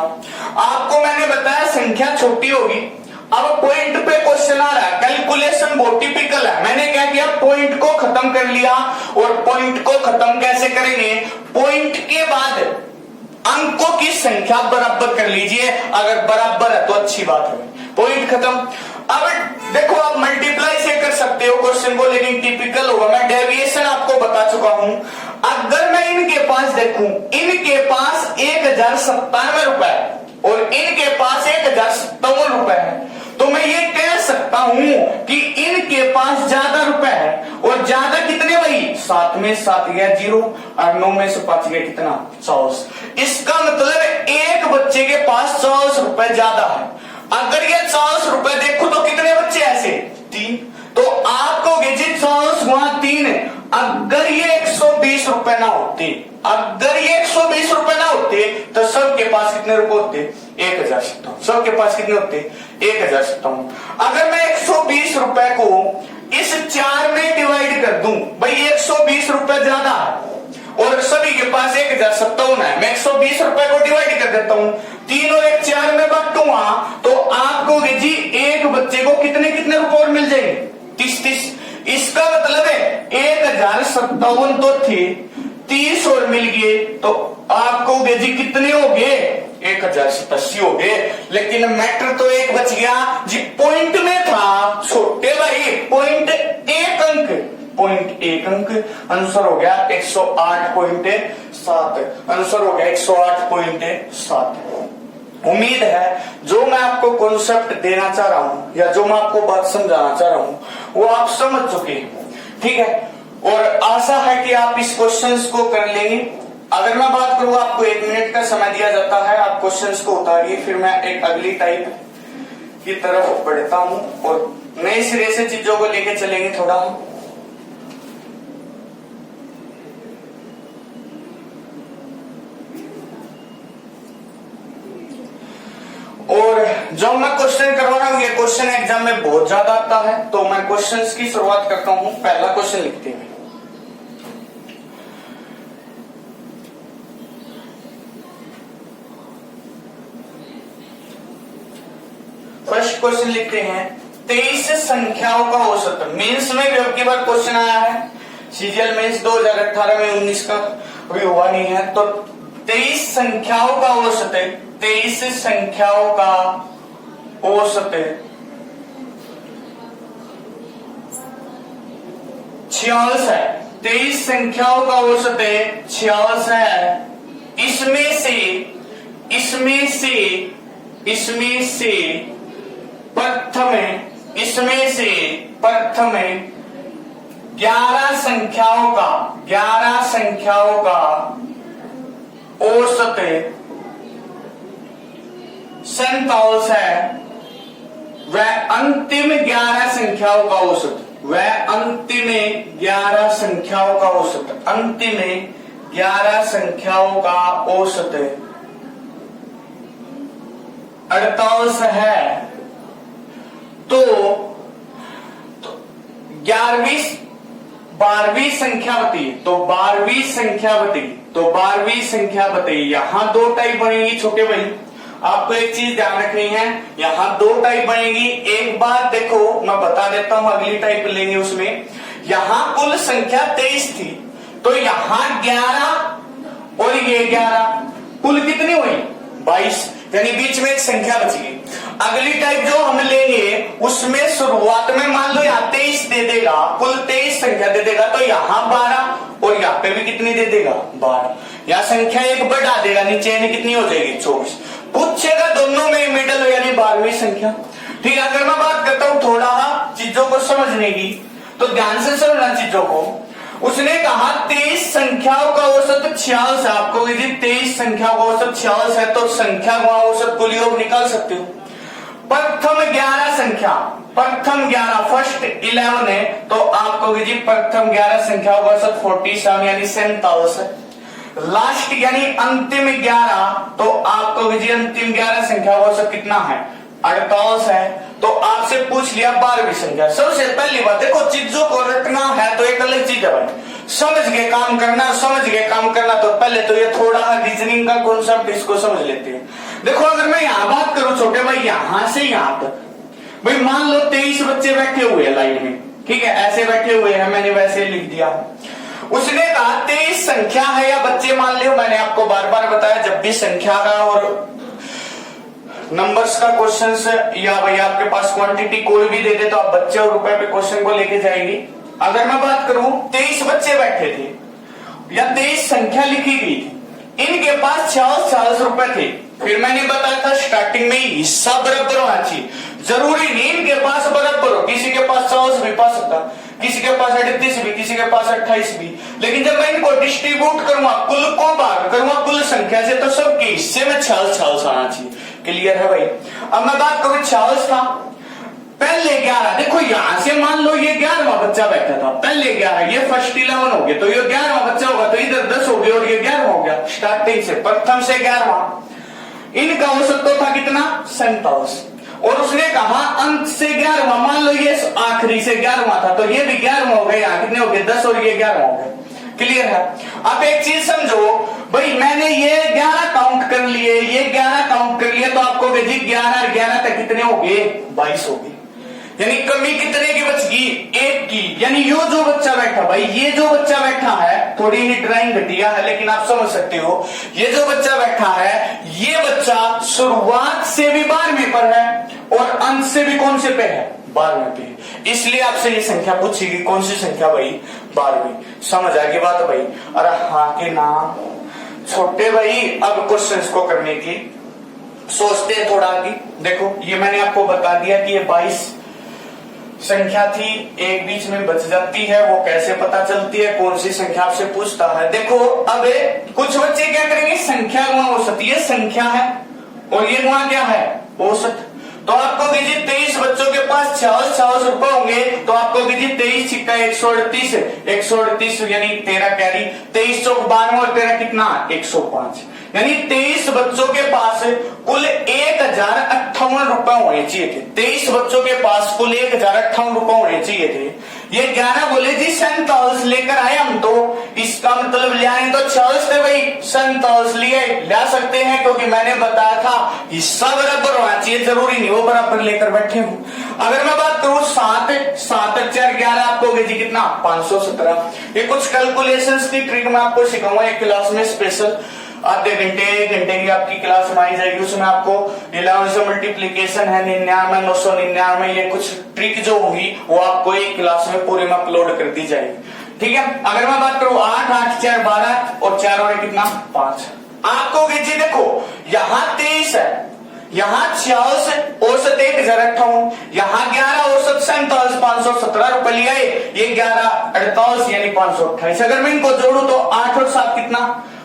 आपको मैंने बताया संख्या छोटी होगी। अब पॉइंट पे क्वेश्चन आ रहा है, कैलकुलेशन बहुत टिपिकल है। मैंने क्या किया, पॉइंट को खत्म कर लिया, और पॉइंट को खत्म कैसे करेंगे, पॉइंट के बाद अंकों की संख्या बराबर कर लीजिए, अगर बराबर है तो अच्छी बात है, पॉइंट खत्म। अब देखो आप मल्टीप्लाई से कर सकते हो क्वेश्चन को, लेकिन टिपिकल होगा। मैं डेविएशन आपको बता चुका हूं। अगर मैं इनके पास देखूं, इनके पास 1097 रुपए और इनके पास 1057 रुपए है, तो मैं ये कह सकता हूं कि इनके पास ज्यादा रुपए है, और ज्यादा कितने भाई, भाई 7 में 7 गया 0 और 9 में से 5 गया कितना 40। इसका मतलब एक बच्चे के पास 40 रुपए ज्यादा है। अगर ये 40 रुपए देखो तो कितने बच्चे ऐसे 3, तो आप कहोगे जी 40 गुणा 3। अगर ये 120 रुपए ना होते, अगर ये 120 रुपए ना होते तो सबके पास कितने रुपए होते 1057। सबके पास कितने होते 1057। अगर मैं 120 रुपए को इस 4 में डिवाइड कर दूं, भाई 120 रुपए ज्यादा है और सभी के पास 1057 है, मैं 120 रुपए को डिवाइड कर देता हूं, 3 और 1 4 में बांटूंगा तो आपको जी एक बच्चे को कितने कितने रुपए और मिल जाएंगे 30। इसका मतलब है 1057 तो थे, 30 और मिल गए तो आपको जी कितने हो गए 1087 हो गए। लेकिन मैटर तो एक बच गया जी, पॉइंट में था छोटे भाई, पॉइंट 1 अंक, पॉइंट 1 अंक। आंसर हो गया 108.7, आंसर हो गया 108.7। उम्मीद है जो मैं आपको कॉन्सेप्ट देना चाह रहा हूं या जो मैं आपको बात समझाना चाह रहा हूं वो आप समझ चुके हैं, ठीक है। और आशा है कि आप इस क्वेश्चंस को कर लेंगे। अगर मैं बात करूं, आपको 1 मिनट का समय दिया जाता है, आप क्वेश्चंस को उतारिए, फिर मैं एक अगली टाइप की तरफ बढ़ता हूं और नए सिरे से चीजों को लेके चलेंगे थोड़ा। और जो मैं क्वेश्चन करवा रहा हूं ये क्वेश्चन एग्जाम में बहुत ज्यादा आता है, तो मैं क्वेश्चंस की शुरुआत करता हूं। पहला क्वेश्चन लिखते हैं, फर्स्ट क्वेश्चन लिखते हैं 23 संख्याओं का औसत। मेंस में भी अब की बार क्वेश्चन आया है, सीजीएल मेंस 2018 में 19 का अभी हुआ नहीं है, तो 23 संख्याओं का औसत है, 23 संख्याओं का औसत 46 है। 23 संख्याओं का औसत 46 है। इसमें से प्रथम 11 संख्याओं का औसत 47 है। वह अंतिम 11 संख्याओं का औसत, अंतिम 11 संख्याओं का औसत 48 है। तो 12वीं संख्या बताइए। यहां 2 टाइप बनेगी छोटे भाई, आपको एक चीज ध्यान रखनी है, यहां 2 टाइप बनेगी। एक बात देखो मैं बता देता हूं, अगली टाइप लेंगे उसमें। यहां कुल संख्या 23 थी, तो यहां 11 और ये 11, कुल कितनी हुई 22, यानी बीच में एक संख्या बच गई। अगली टाइप जो हम लेंगे उसमें शुरुआत में मान लो यहाँ 23 दे देगा, कुल 23 संख्या दे देगा, तो यहाँ 12 और यहाँ पे भी कितनी दे देगा 12, यहाँ संख्या एक बढ़ा देगा, नीचे यानी कितनी हो जाएगी 24। पूछेगा दोनों में मिडल यानी 12वीं संख्या, ठीक है। अगर मैं बात करता हूं थोड़ा चीजों को समझने की, तो ध्यान से समझना चीजों को। उसने कहा 23 संख्याओं का औसत 46 है, आपको यदि 23 संख्या का औसत 46 है तो संख्या का औसत कुल योग निकाल सकते हो। प्रथम 11 संख्या, फर्स्ट 11 है, तो आपको जी प्रथम 11 संख्याओं का औसत 47 यानी 47 है। लास्ट यानी अंतिम 11, तो आपको जी अंतिम 11 संख्या का औसत कितना है 48 है। तो आपसे पूछ लिया 12वीं संख्या। सबसे पहली बात देखो, चीजों को रटना है तो एक अलग चीज है भाई, समझ के काम करना, तो पहले तो ये थोड़ा रीजनिंग का कॉन्सेप्ट इसको समझ लेते हैं। देखो अगर मैं यहां बात करूं छोटे भाई, यहां से यहां तक, भाई मान लो 23 बच्चे बैठे हुए हैं लाइन में, ठीक है, ऐसे बैठे हुए हैं, मैंने वैसे लिख दिया। उसने कहा 23 संख्या है या बच्चे मान लो, मैंने आपको बार बार बताया जब भी संख्या का और नंबर्स का क्वेश्चन या भाई आपके पास क्वांटिटी कोई भी दे दे तो आप बच्चे और रुपए पे क्वेश्चन को लेके जाएंगे। अगर मैं बात करूं 23 बच्चे बैठे थे या 23 संख्या लिखी गई थी, इनके पास 46 रुपए थे, फिर मैंने बताया था स्टार्टिंग में ही हिस्सा बराबर होना चाहिए। जरूरी नहीं इनके पास बराबर हो, किसी के पास 100 भी पा सकता, किसी के पास 38 भी, किसी के पास 28 भी। लेकिन जब मैं इनको डिस्ट्रीब्यूट करूंगा, कुल को भाग करूंगा कुल संख्या से, तो सबके हिस्से में 46 आना चाहिए। क्लियर है भाई? अब मैं बात करूं 46 था, पहले 11, देखो यहां से मान लो ये 11वां बच्चा बैठा था, पहले 11, ये फर्स्ट 11 हो गया, तो ये 11वां बच्चा होगा, तो इधर 10 हो गया और ये 11 हो गया। स्टार्टिंग से प्रथम से 11वां, इनका औसत तो था कितना 47, और उसने कहा अंत से 11वां, मान लो ये आखिरी से 11वां था, तो ये भी 11वां हो गया, यहाँ कितने हो गए 10 और ये 11 हो गए। क्लियर है? अब एक चीज समझो भाई, मैंने ये 11 काउंट कर लिए, ये 11 काउंट कर लिए, तो आपको 11 और 11 तक कितने हो गए 22 हो गए। यानी कमी कितने की बच गई? 1 की। यानी यो जो बच्चा बैठा, भाई ये जो बच्चा बैठा है, थोड़ी ही ड्राइंग घटिया है लेकिन आप समझ सकते हो, ये जो बच्चा बैठा है, ये बच्चा शुरुआत से भी 12वें पर है और अंत से भी कौन से पे है 12वें पे। इसलिए आपसे ये संख्या पूछेगी, कौन सी संख्या भाई 12वीं। समझ आ गई बात भाई? अरे हाँ के ना छोटे भाई, अब क्वेश्चंस को करने की सोचते हैं थोड़ा आगे। देखो ये मैंने आपको बता दिया कि ये 22 संख्या थी, एक बीच में बच जाती है, वो कैसे पता चलती है, कौन सी संख्या आपसे पूछता है। देखो अब कुछ बच्चे क्या करेंगे, संख्या गुणा औसत, ये संख्या है और ये गुणा क्या है औसत। तो आपको कीजिए 23 बच्चों के पास 46 रुपए होंगे, तो आपको कीजिए 23 छिक्का 138, 138 यानी 13 कैरी, 23 चौक 92 और 13 कितना 105, यानी 23 बच्चों के पास कुल 1058 रुपए होने चाहिए थे। 23 बच्चों के पास कुल 1058 रुपए होने चाहिए थे। ये 11 बोले जी 47 लेकर आए हम, तो इसका मतलब ले आए तो 46 थे भाई, 47 लिए ला सकते हैं, क्योंकि मैंने बताया था हिस्सा बराबर होना चाहिए, जरूरी नहीं वो बराबर लेकर बैठे हूं। अगर मैं बात करूं 7 4 11 आपको होगी जी कितना 517। ये कुछ कैलकुलेशंस की ट्रिक मैं आपको सिखाऊंगा एक क्लास में स्पेशल, आधे घंटे 1 घंटे की आपकी क्लास में आई जाएगी। उसमें आपको 11 से मल्टीप्लीकेशन है 99 999, ये कुछ ट्रिक जो होगी वो आपको एक क्लास में पूरे में अपलोड कर दी जाएगी। ठीक है? अगर मैं बात करूं 8 8 4 12 और 4 और कितना 5, आपको जी देखो यहाँ 23 है, यहाँ 46 औसत 1058, यहाँ 11 औसत 47 517 रुपए लिया है, ये 11 48 यानी 528। अगर मैं इनको जोड़ू तो 8 और 7 कितना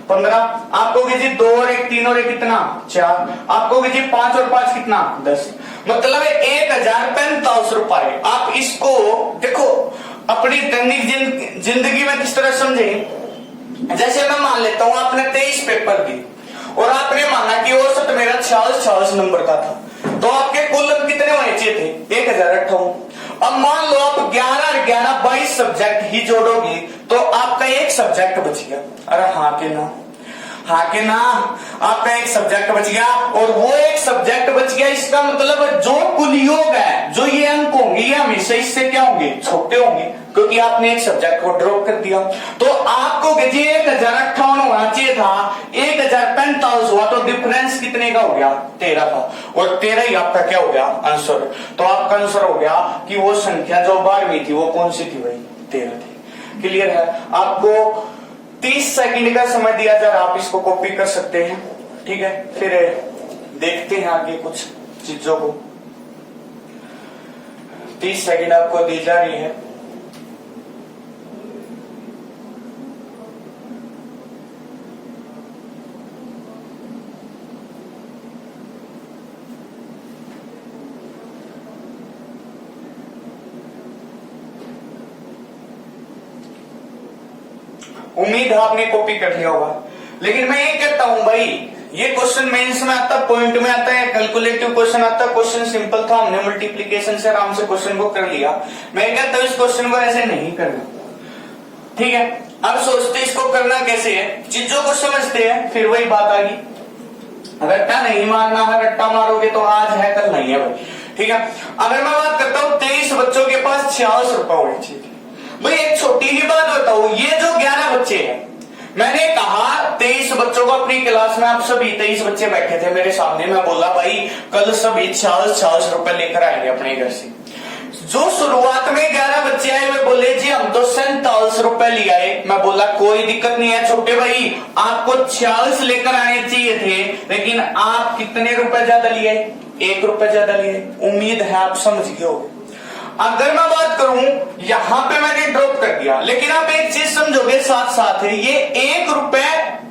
15, आपको जी 2 और 1 3 और 1 कितना 4, आपको जी 5 और 5 कितना 10, मतलब 1045 रुपए। आप इसको देखो अपनी दैनिक जिंदगी में किस तरह समझे। जैसे मैं मान लेता हूं आपने 23 पेपर दी और आपने माना कि औसत मेरा 46 नंबर का था, तो आपके कुल अंक कितने होने चाहिए थे 1058। अब मान लो आप 11 और 11 22 सब्जेक्ट ही जोड़ोगे तो आपका एक सब्जेक्ट बच गया। अरे हाँ के ना, हाँ के ना, आपका एक सब्जेक्ट बच गया, और वो एक सब्जेक्ट बच गया, इसका मतलब जो कुल योग है, जो ये अंक होंगे, ये हमेशा इससे क्या होंगे छोटे होंगे, क्योंकि आपने एक सब्जेक्ट को ड्रॉप कर दिया। तो आपको 1058 होना चाहिए था, 1045 हुआ, तो डिफरेंस कितने का हो गया 13 का, और 13 ही आपका क्या हो गया आंसर। तो आपका आंसर हो गया कि वो संख्या जो 12वीं थी वो कौन सी थी भाई 13 थी। क्लियर है? आपको 30 सेकंड का समय दिया जा रहा, आप इसको कॉपी कर सकते हैं। ठीक है, फिर देखते हैं आगे कुछ चीजों को। 30 सेकंड आपको दी जा रही है। उम्मीद है आपने कॉपी कर लिया होगा, लेकिन मैं ये कहता हूं भाई, ये क्वेश्चन मेंस में आता, पॉइंट में आता है, कैलकुलेटिव क्वेश्चन आता, क्वेश्चन सिंपल था, हमने मल्टीप्लिकेशन से आराम से क्वेश्चन को कर लिया। मैं कहता हूं इस क्वेश्चन को ऐसे नहीं करना। ठीक है, अब सोचते इसको करना कैसे है, चीजों को समझते हैं, फिर वही बात आ गई। रट्टा नहीं मारना है, रट्टा मारोगे तो आज है कल नहीं है भाई। ठीक है, अगर मैं बात करता हूँ 23 बच्चों के पास 46 रुपए होने चाहिए भाई। एक छोटी ही बात बताऊं, ये जो 11 बच्चे हैं, मैंने कहा 23 बच्चों को अपनी क्लास में, आप सभी 23 बच्चे बैठे थे मेरे सामने, मैं बोला भाई कल सभी 46 रुपए लेकर आएंगे अपने घर से। जो शुरुआत में 11 बच्चे आए वे बोले जी हम तो 47 रुपए लिया है। मैं बोला कोई दिक्कत नहीं है छोटे भाई, आपको 46 लेकर आने चाहिए थे, लेकिन आप कितने रुपए ज्यादा लिए? 1 रुपए ज्यादा लिए। उम्मीद है आप समझ गए हो। अगर मैं बात करूं, यहां पे मैंने ड्रॉप कर दिया, लेकिन आप एक चीज समझोगे साथ साथ है, ये 1 रुपए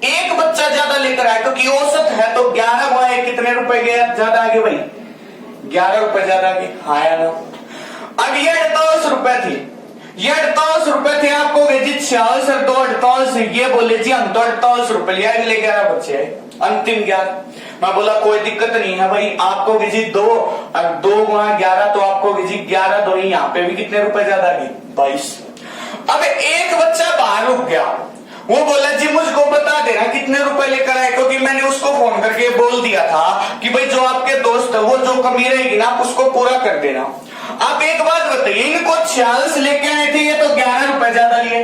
एक बच्चा ज्यादा लेकर आया, क्योंकि औसत है तो 11 हुआ, कितने रुपए गए ज्यादा आगे भाई? 11 रुपए ज्यादा आगे। हाँ या ना? अब ये 48 रुपए थे, ये 48 रुपए थे, आपको जी 46 और 2 48, ये बोले जी हम तो 48 रुपए लिया, अगले 11 बच्चे है, अंतिम 11। मैं बोला कोई दिक्कत नहीं है भाई, आपको जी 2 गुणा 11, तो आपको जी 11 दो, यहाँ पे भी कितने रुपए ज्यादा आ गए? 22। अब एक बच्चा बाहर रुक गया, वो बोला जी मुझको बता देना कितने रुपए लेकर आए, क्योंकि मैंने उसको फोन करके बोल दिया था कि भाई जो आपके दोस्त है वो जो कमी रहेगी ना आप उसको पूरा कर देना। आप एक बात बताइए, इनको 46 लेके आए थे, ये तो 11 रुपए ज्यादा लिए,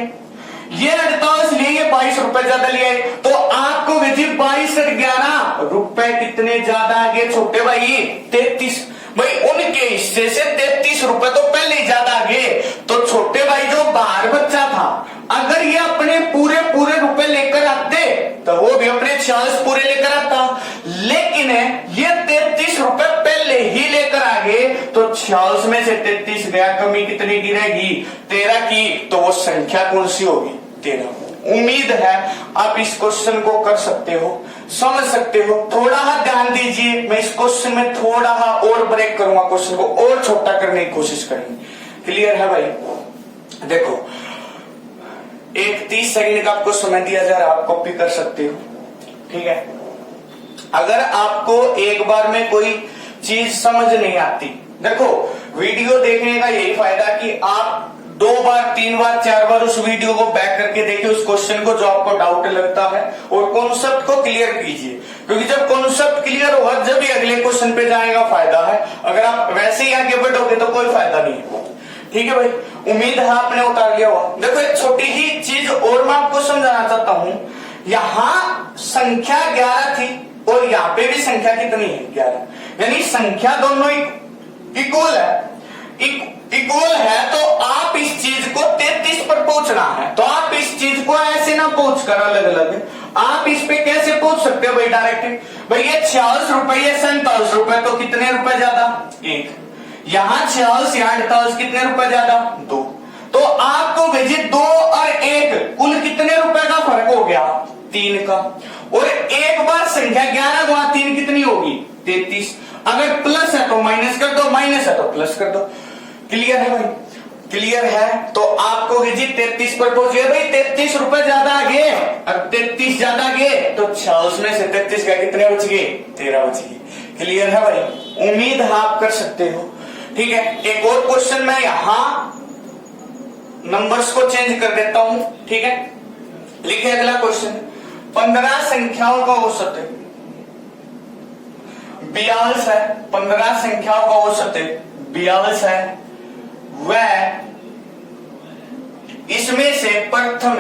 ये 48 लिए, ये 22 रुपए ज्यादा लिए, तो आपको जी 22 और 11 रुपए कितने ज्यादा आगे छोटे भाई? 33। भाई उनके हिस्से से 33 रुपए तो पहले ही ज्यादा आगे। तो छोटे भाई जो बाहर बच्चा था, अगर ये अपने पूरे रुपए लेकर आते तो वो भी अपने 46 पूरे लेकर आता, लेकिन ये 33 रुपए पहले ही लेकर आ गए, तो 46 में से 33 गया, कमी कितनी की रहेगी? 13 की। तो वो संख्या कौन सी होगी? 13। उम्मीद है आप इस क्वेश्चन को कर सकते हो, समझ सकते हो। थोड़ा ध्यान दीजिए, मैं इस क्वेश्चन में थोड़ा और ब्रेक करूंगा, क्वेश्चन को और छोटा करने की कोशिश करेंगे। क्लियर है भाई? देखो, एक 30 सेकंड का आपको समय दिया जा रहा है, आप कॉपी कर सकते हो, ठीक है। अगर आपको एक बार में कोई चीज समझ नहीं आती, देखो वीडियो देखने का यही फायदा कि आप 2 बार 3 बार 4 बार उस वीडियो को बैक करके देखिए, उस क्वेश्चन को जो आपको डाउट लगता है, और कॉन्सेप्ट को क्लियर कीजिए, क्योंकि जब कॉन्सेप्ट क्लियर होगा जब ही अगले क्वेश्चन पे जाएगा फायदा है। अगर आप वैसे ही आगे बढ़ोगे तो कोई फायदा नहीं है, ठीक है भाई। उम्मीद है आपने उतार लिया होगा। देखो एक छोटी ही चीज और मैं आपको समझाना चाहता हूं, यहां संख्या 11 थी और यहाँ पे भी संख्या कितनी है? 11, यानी संख्या दोनों इक्वल है, तो आप इस चीज को 33 पर पहुंचना है, तो आप इस चीज को ऐसे ना पहुंच कर अलग अलग, आप इस पे कैसे पहुंच सकते हो भाई? डायरेक्ट भाई ये 46 रुपए, ये 47 रुपए, तो कितने रुपए ज्यादा? 1। यहाँ 46, यहाँ 48, कितने रुपए ज्यादा? 2। तो आपको भेजी 2 और 1 कुल कितने रुपए का फर्क हो गया? 3 का। और एक बार संख्या 11 गुणा 3 कितनी होगी? 33। अगर प्लस है तो माइनस कर दो, माइनस है तो प्लस कर दो। क्लियर है भाई? क्लियर है? तो आपको जी 33 पर पहुंचे भाई, 33 रुपए ज्यादा आगे। अब 33 ज्यादा आगे तो 46 में से 33 का कितने बच गए? 13 बच गए। क्लियर है भाई? उम्मीद है आप कर सकते हो, ठीक है। एक और क्वेश्चन मैं यहां नंबर्स को चेंज कर देता हूं, ठीक है। लिखे अगला क्वेश्चन, 15 संख्याओं का औसत है 42 है, 15 संख्याओं का औसत है 42 है, वह इसमें से प्रथम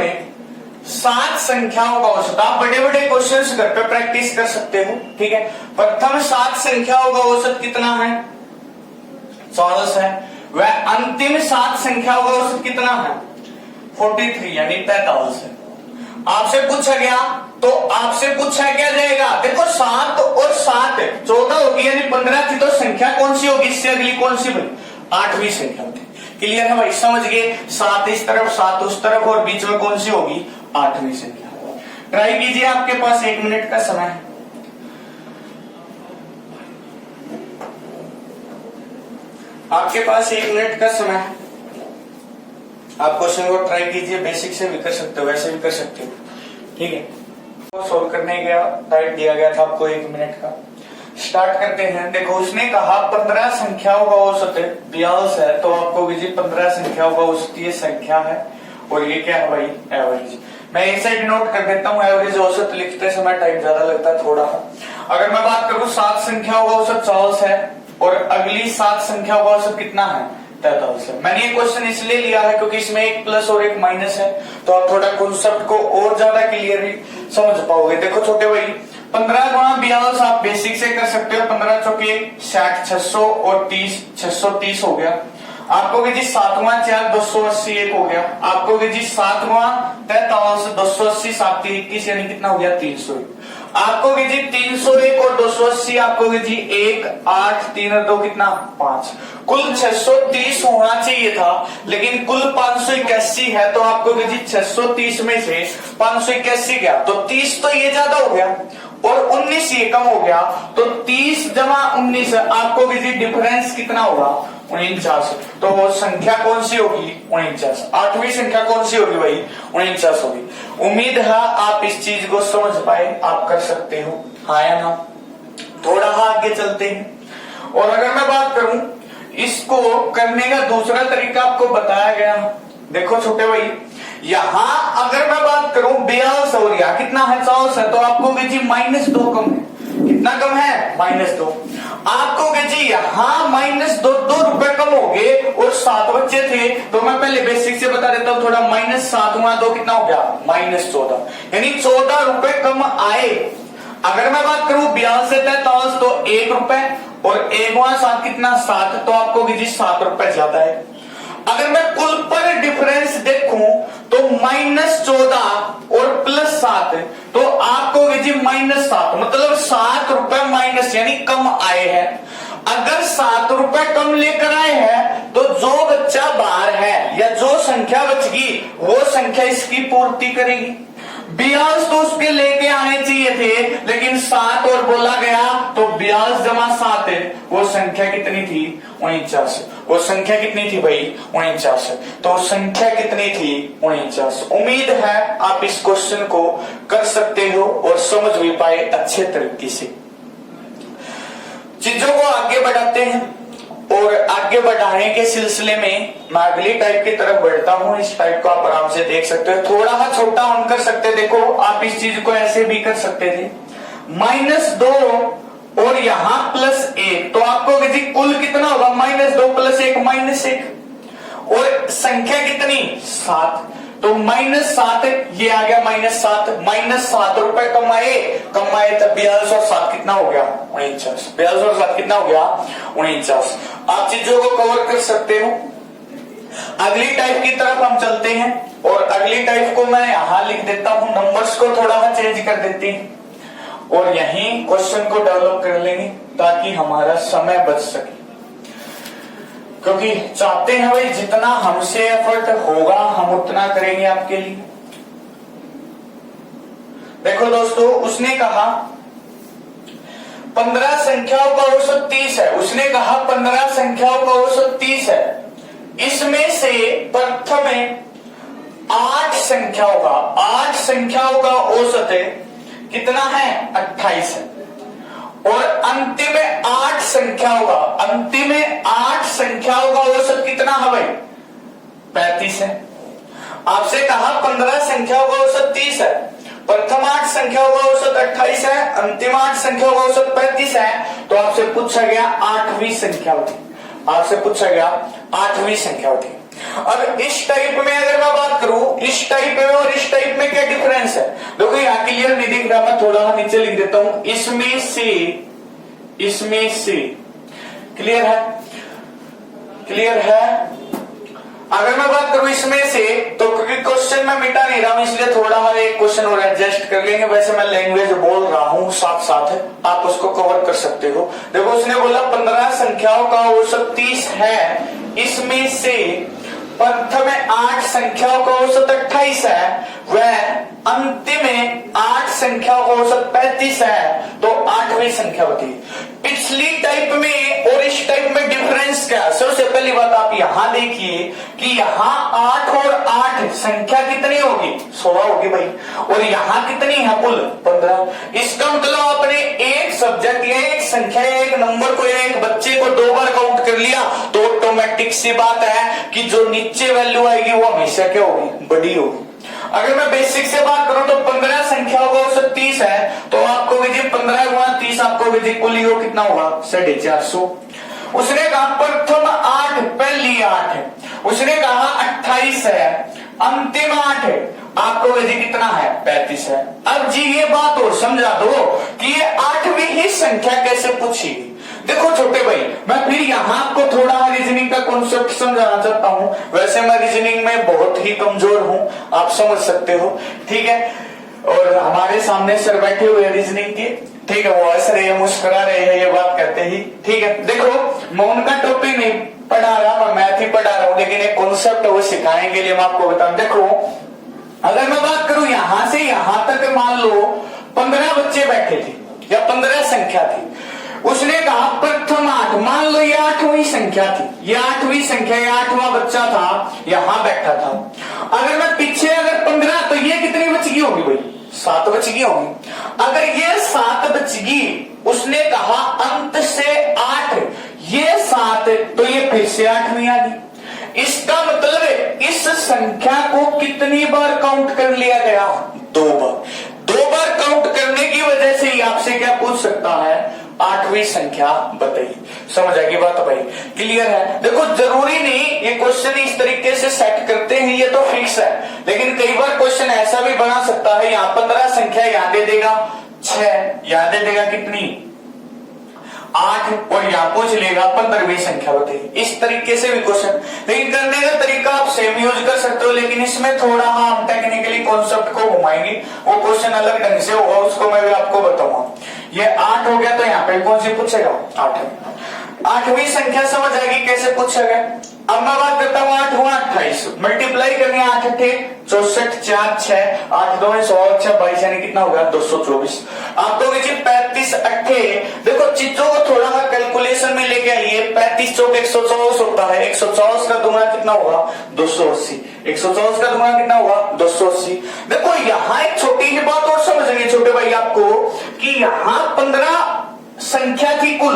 7 संख्याओं का औसत। आप बड़े बड़े क्वेश्चंस घर पे प्रैक्टिस कर सकते हो, ठीक है। प्रथम 7 संख्याओं का औसत कितना है? 44 है। वह अंतिम 7 संख्याओं का औसत कितना है? 43 यानी 43 है। आपसे पूछा गया तो आपसे पूछा क्या जाएगा? देखो 7 और 7 14 होगी, यानी 15 थी, तो संख्या कौन सी होगी? इससे अगली कौन सी बनी? 8वीं संख्या होती। क्लियर है भाई? समझ गए? 7 इस तरफ 7 उस तरफ, और बीच में कौन सी होगी? 8वीं संख्या। ट्राई कीजिए, आपके पास 1 मिनट का समय है। आपके पास 1 मिनट का समय है। आप क्वेश्चन को ट्राई कीजिए, बेसिक से भी कर सकते हो, वैसे भी कर सकते हो, ठीक है। तो सोल्व करने का टाइम दिया गया था आपको 1 मिनट का। स्टार्ट करते हैं। देखो उसने कहा 15 संख्याओं का औसत 42 है, तो आपको भी 15 संख्याओं का औसत ये संख्या है, और ये क्या है भाई? एवरेज। मैं एक साइड नोट कर देता हूँ, एवरेज औसत लिखते समय टाइम ज्यादा लगता है थोड़ा। अगर मैं बात करूं 7 संख्याओं का औसत 44 है, और अगली 7 संख्याओं का औसत कितना है? 43 है। मैंने ये क्वेश्चन इसलिए लिया है क्योंकि इसमें एक प्लस और एक माइनस है, तो आप थोड़ा कॉन्सेप्ट को और ज्यादा क्लियरली समझ पाओगे। देखो छोटे भाई, 15 गुणा 42 आप बेसिक से कर सकते हो। 15 चौके 60, 600 और 30, 630 हो गया। आपको जी 7वां 4 280 एक हो गया, आपको जी 7वां 43 280 7 21 यानी कितना हो गया 300। आपको जी 301 और 280 आपको जी 1 8 3 और 2 कितना 5, कुल 630 होना चाहिए था, लेकिन कुल 581 है। तो आपको जी 630 में से 581 गया तो 30 तो ये ज्यादा हो गया और 19 ये कम हो गया, तो 30 जमा 19 आपको जी डिफरेंस कितना होगा 49। तो वो संख्या कौन सी होगी 49, 8वीं संख्या कौन सी होगी भाई 49 होगी। उम्मीद है आप इस चीज को समझ पाए, आप कर सकते हो, हाँ या ना। थोड़ा आगे चलते हैं और अगर मैं बात करूं इसको करने का दूसरा तरीका आपको बताया गया। देखो छोटे भाई, यहां अगर मैं बात करूं 42 हो गया, कितना है 40 है, तो आपको जी -2 कम है, कितना कम है -2। आपको जी यहाँ -2 2 रुपए कम हो गए और 7 बच्चे थे, तो मैं पहले बेसिक से बता देता हूँ थोड़ा, -7 गुणा 2 कितना हो गया -14, यानी 14 रुपए कम आए। अगर मैं बात करूं 42 से 43 तो 1 रुपए और 1 गुणा 7 कितना 7, तो आपको जी 7 रुपए ज्यादा है। अगर मैं कुल पर डिफरेंस देखूं तो -14 और +7, तो आपको जी -7 मतलब 7 रुपए माइनस यानी कम आए हैं। अगर 7 रुपए कम लेकर आए हैं तो जो बच्चा बाहर है या जो संख्या बचगी वो संख्या इसकी पूर्ति करेगी। 42 तो उसके लेके आने चाहिए थे, लेकिन 7 और बोला गया तो 42 जमा 7 वो संख्या कितनी थी 49। वो संख्या कितनी थी भाई 49, तो संख्या कितनी थी 49। उम्मीद है आप इस क्वेश्चन को कर सकते हो और समझ भी पाए अच्छे तरीके से। चीजों को आगे बढ़ाते हैं और आगे बढ़ाने के सिलसिले में मैं अगली टाइप की तरफ बढ़ता हूं। इस टाइप को आप आराम से देख सकते हो, थोड़ा छोटा हम कर सकते, देखो आप इस चीज को ऐसे भी कर सकते थे, -2 और यहाँ +1, तो आपको जी कुल कितना होगा -2 + 1 -1 और संख्या कितनी 7, तो -7 ये आ गया -7 रुपए कमाए तब 42 और 7 कितना हो गया 49, 42 और 7 कितना हो गया 49। आप चीजों को कवर कर सकते हो। अगली टाइप की तरफ हम चलते हैं और अगली टाइप को मैं यहां लिख देता हूं, नंबर्स को थोड़ा चेंज कर देते हैं और यहीं क्वेश्चन को डेवलप कर लेंगे ताकि हमारा समय बच सके, क्योंकि चाहते हैं भाई जितना हमसे एफर्ट होगा हम उतना करेंगे आपके लिए। देखो दोस्तों, उसने कहा 15 संख्याओं का औसत 30 है, उसने कहा 15 संख्याओं का औसत 30 है, इसमें से प्रथम 8 संख्याओं का औसत है कितना है 28 है और अंतिम 8 संख्याओं का औसत कितना है भाई 35 है। आपसे कहा 15 संख्याओं का औसत 30 है, प्रथम 8 संख्याओं का औसत 28 है, अंतिम 8 संख्याओं का औसत 35 है, तो आपसे पूछा गया 8वीं संख्या होती, अब इस टाइप में अगर मैं बात करूं, इस टाइप में और इस टाइप में क्या डिफरेंस है, देखो यहाँ क्लियर नहीं दिख रहा, मैं थोड़ा नीचे लिख देता हूं, इसमें से क्लियर है। अगर मैं बात करूं इसमें से, तो क्योंकि क्वेश्चन मैं मिटा नहीं रहा हूं इसलिए थोड़ा एक क्वेश्चन और एडजस्ट कर लेंगे, वैसे मैं लैंग्वेज बोल रहा हूं साथ साथ आप उसको कवर कर सकते हो। देखो उसने बोला 15 संख्याओं का औसत 30 है, इसमें से प्रथम 8 संख्याओं का औसत 28 है, वह अंतिम 8 संख्याओं का औसत 35 है, तो 8वीं संख्या होती। पिछली टाइप में और इस टाइप में डिफरेंस क्या? सबसे पहली बात आप यहां देखिए कि यहां 8 और 8 संख्या कितनी होगी 16 होगी भाई, और यहां कितनी है कुल 15। इसका मतलब आपने एक सब्जेक्ट या एक संख्या या एक नंबर को या एक बच्चे को 2 बार काउंट कर लिया तो ऑटोमेटिक सी बात है कि जो नीचे वैल्यू आएगी वो हमेशा क्या होगी बड़ी होगी। अगर मैं बेसिक से बात करूं तो 15 संख्याओं का औसत 30 है, तो आपको 15 गुणा 30 आपको कुल योग कितना होगा 450। उसने कहा प्रथम 8 पहली 8 है, उसने कहा 28 है, अंतिम 8 है, आपको जी कितना है 35 है। अब जी ये बात और समझा दो कि ये 8वीं ही संख्या कैसे पूछी। देखो छोटे भाई, मैं फिर यहाँ आपको थोड़ा रीजनिंग का कॉन्सेप्ट समझाना चाहता हूँ। वैसे मैं रीजनिंग में बहुत ही कमजोर हूँ, आप समझ सकते हो, ठीक है। और हमारे सामने सर बैठे हुए हैं रीजनिंग के, ठीक है, वो हंस रहे हैं, मुस्कुरा रहे हैं ये बात कहते ही, ठीक है। देखो मैं उनका टॉपिक नहीं पढ़ा रहा, मैं मैथ ही पढ़ा रहा हूँ, लेकिन एक कॉन्सेप्ट वो सिखाने के लिए मैं आपको बताऊं। देखो अगर मैं बात करूं यहां से यहां तक, मान लो 15 बच्चे बैठे थे या 15 संख्या थी, उसने कहा प्रथम 8, मान लो ये 8वीं संख्या थी, ये 8वीं संख्या, ये 8वां बच्चा था, यहां बैठा था। अगर मैं पीछे अगर 15, तो ये कितनी बच गई होगी भाई? 7 बच गई होगी। अगर ये 7 बच गई, उसने कहा अंत से 8, ये 7, तो ये फिर से 8वीं आ गई। इसका मतलब इस संख्या को कितनी बार काउंट कर लिया गया? 2 बार। 2 बार काउंट करने की वजह से ही आपसे क्या पूछ सकता है? 8वीं संख्या बताइए। समझ आएगी बात भाई? क्लियर है? देखो जरूरी नहीं ये क्वेश्चन इस तरीके से सेट करते हैं, ये तो फिक्स है, लेकिन कई बार क्वेश्चन ऐसा भी बना सकता है, यहाँ 15 संख्या यहाँ दे देगा 6, यहाँ दे देगा कितनी 8, और यहाँ पूछ लेगा 15वीं संख्या बताइए। इस तरीके से भी क्वेश्चन, लेकिन करने का तरीका आप सेम यूज कर सकते हो, लेकिन इसमें थोड़ा हम टेक्निकली कॉन्सेप्ट को घुमाएंगे, वो क्वेश्चन अलग ढंग से होगा, उसको मैं भी आपको बताऊंगा। ये 8 हो गया, तो यहाँ पे कौन सी पूछेगा? 8वीं संख्या समझ आएगी कैसे पूछेगा। अब मैं बात करता हूँ 8 हुआ 28, मल्टीप्लाई करनी 8 थे 64, 4 6, 8 2 16 6 22, यानी कितना होगा? 224। आप तो 35 8, देखो चीजों को थोड़ा सा कैलकुलेशन में लेके आइए। 35 चौक 124 होता है, 124 का दुगना कितना होगा? 280। 124 का दुगना कितना होगा? 280। देखो यहाँ एक छोटी सी बात और समझेंगे छोटे भाई आपको, कि यहाँ 15 संख्या थी कुल,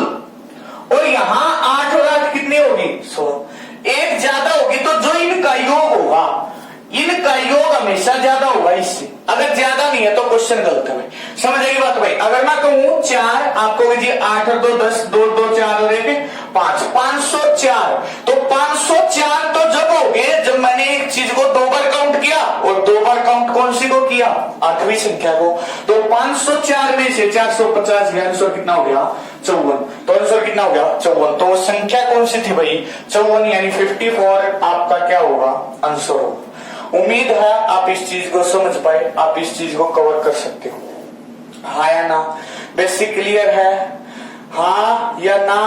और यहाँ 8 और 8 कितनी होगी? 16। एक ज्यादा होगी, तो जो इनका योग होगा, इनका योग हमेशा ज्यादा होगा इससे। अगर ज्यादा नहीं है तो क्वेश्चन गलत है। समझ आएगी बात भाई? अगर मैं कहूं 4, आपको 8 और 2 10, 2 2 4 और 1 5, 504, तो 504 तो जब हो गए जब मैंने एक चीज को 2 बार काउंट किया, और 2 बार काउंट कौन सी को किया? 8वीं संख्या को। तो 504 में से 450 गया, आंसर कितना हो गया? 54। तो आंसर कितना हो गया? 54। तो संख्या कौन सी थी भाई? 54, यानी 54 आपका क्या होगा? आंसर होगा। उम्मीद है आप इस चीज को समझ पाए, आप इस चीज को कवर कर सकते हो। हाँ या ना? बेसिक क्लियर है? हाँ या ना?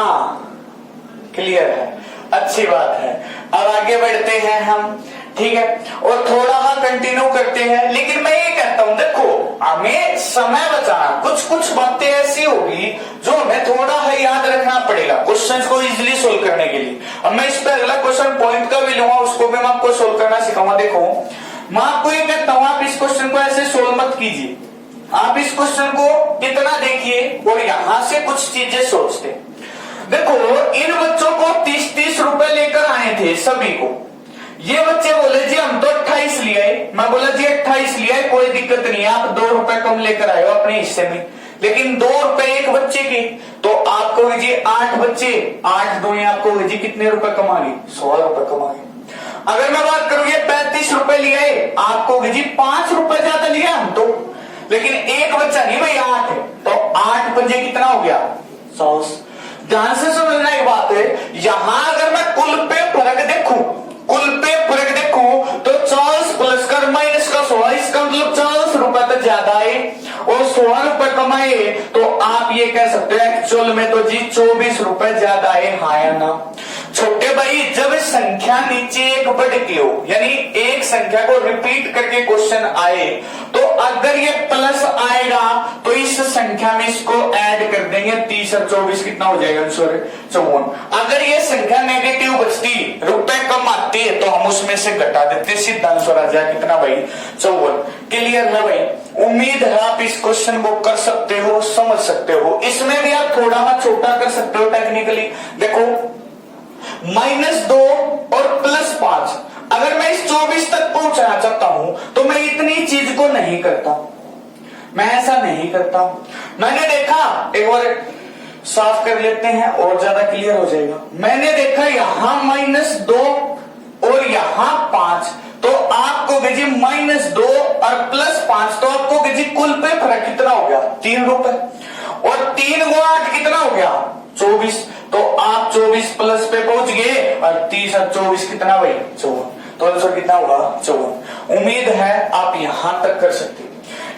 क्लियर है, अच्छी बात है। अब आगे बढ़ते हैं हम, ठीक है, और थोड़ा सा कंटिन्यू करते हैं। लेकिन मैं ये कहता हूं, देखो हमें समय बचाना, कुछ कुछ बातें ऐसी होगी जो हमें थोड़ा सा याद रखना पड़ेगा क्वेश्चंस को इजीली सोल्व करने के लिए। अब मैं इस पे अगला क्वेश्चन पॉइंट का भी लूंगा, उसको भी मैं आपको सोल्व करना सिखाऊंगा। देखो मैं आपको ये कहता हूं, आप इस क्वेश्चन को ऐसे सोल्व मत कीजिए, आप इस क्वेश्चन को इतना देखिए और यहां से कुछ चीजें सोचते। देखो इन बच्चों को 30-30 रुपए लेकर आए थे सभी को। ये बच्चे बोले जी हम तो 28 लिए आए, मैं बोला जी 28 लिए आए, कोई दिक्कत नहीं है, आप 2 रुपए कम लेकर आए हो अपने हिस्से में, लेकिन 2 रुपए एक बच्चे की, तो आपको जी 8 बच्चे, 8 2 आपको जी कितने रुपए कमा गए? 16 रुपए कमा गए। अगर मैं बात करूं ये 35 रुपए लिए आए, आपको जी 5 रुपए ज्यादा लिया हम तो, लेकिन एक बच्चा नहीं भाई 8 है, तो 8 बजे कितना हो गया? 100। ध्यान से समझना एक बात है, यहां अगर मैं कुल पे फर्क देखूं, कुल पे फर्क देखूं, तो 40 प्लस कर माइनस का 16, इसका मतलब 40 रुपए तो ज्यादा है और 16 रुपए कमाए, तो आप ये कह सकते हैं एक्चुअल में तो जी 24 रुपए ज्यादा है। हाँ या ना? छोटे भाई जब संख्या नीचे एक बढ़ के हो, यानी एक संख्या को रिपीट करके क्वेश्चन आए, तो अगर ये प्लस आएगा तो इस संख्या में इसको ऐड कर देंगे, 30 और 24 कितना हो जाएगा? आंसर 54। अगर ये संख्या नेगेटिव बचती, रुपए कम आते, तो हम उसमें से घटा देते, सीधा आंसर आ जाए कितना भाई? 54। क्लियर है भाई? उम्मीद है आप इस क्वेश्चन को कर सकते हो, समझ सकते हो। इसमें भी आप थोड़ा सा छोटा कर सकते हो टेक्निकली। देखो -2 और +5, अगर मैं इस 24 तक पहुंचना चाहता हूं तो मैं इतनी चीज को नहीं करता, मैं ऐसा नहीं करता। मैंने देखा, एक बार साफ कर लेते हैं और ज्यादा क्लियर हो जाएगा। मैंने देखा यहां -2 और यहां 5, तो आपको जी -2 और +5, तो आपको जी कुल पे फर्क कितना हो गया? 3 रुपए, और 3 × 8 कितना हो गया? 24, तो आप 24 प्लस पे पहुंच गए और 30 और 24 कितना भाई 54, तो आंसर कितना होगा 54। उम्मीद है आप यहां तक कर सकते हैं।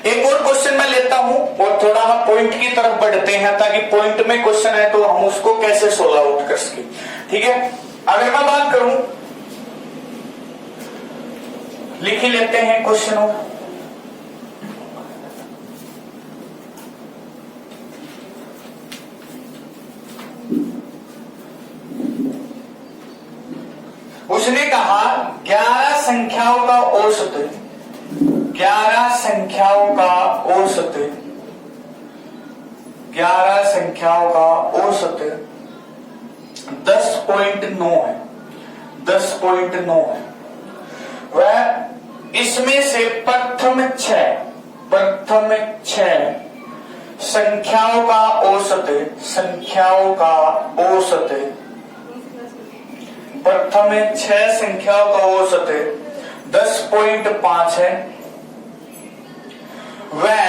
एक और क्वेश्चन मैं लेता हूं और थोड़ा हम पॉइंट की तरफ बढ़ते हैं ताकि पॉइंट में क्वेश्चन है तो हम उसको कैसे सोल्व आउट कर सके। ठीक है, अगर मैं बात करूं, लिख ही लेते हैं क्वेश्चनों। उसने कहा 11 संख्याओं का औसत, 11 संख्याओं का औसत, 11 संख्याओं का औसत 10.9 है, 10.9 है। वह इसमें से प्रथम छह संख्याओं का औसत, संख्याओं का औसत, प्रथम 6 संख्याओं का औसत 10.5 है। वह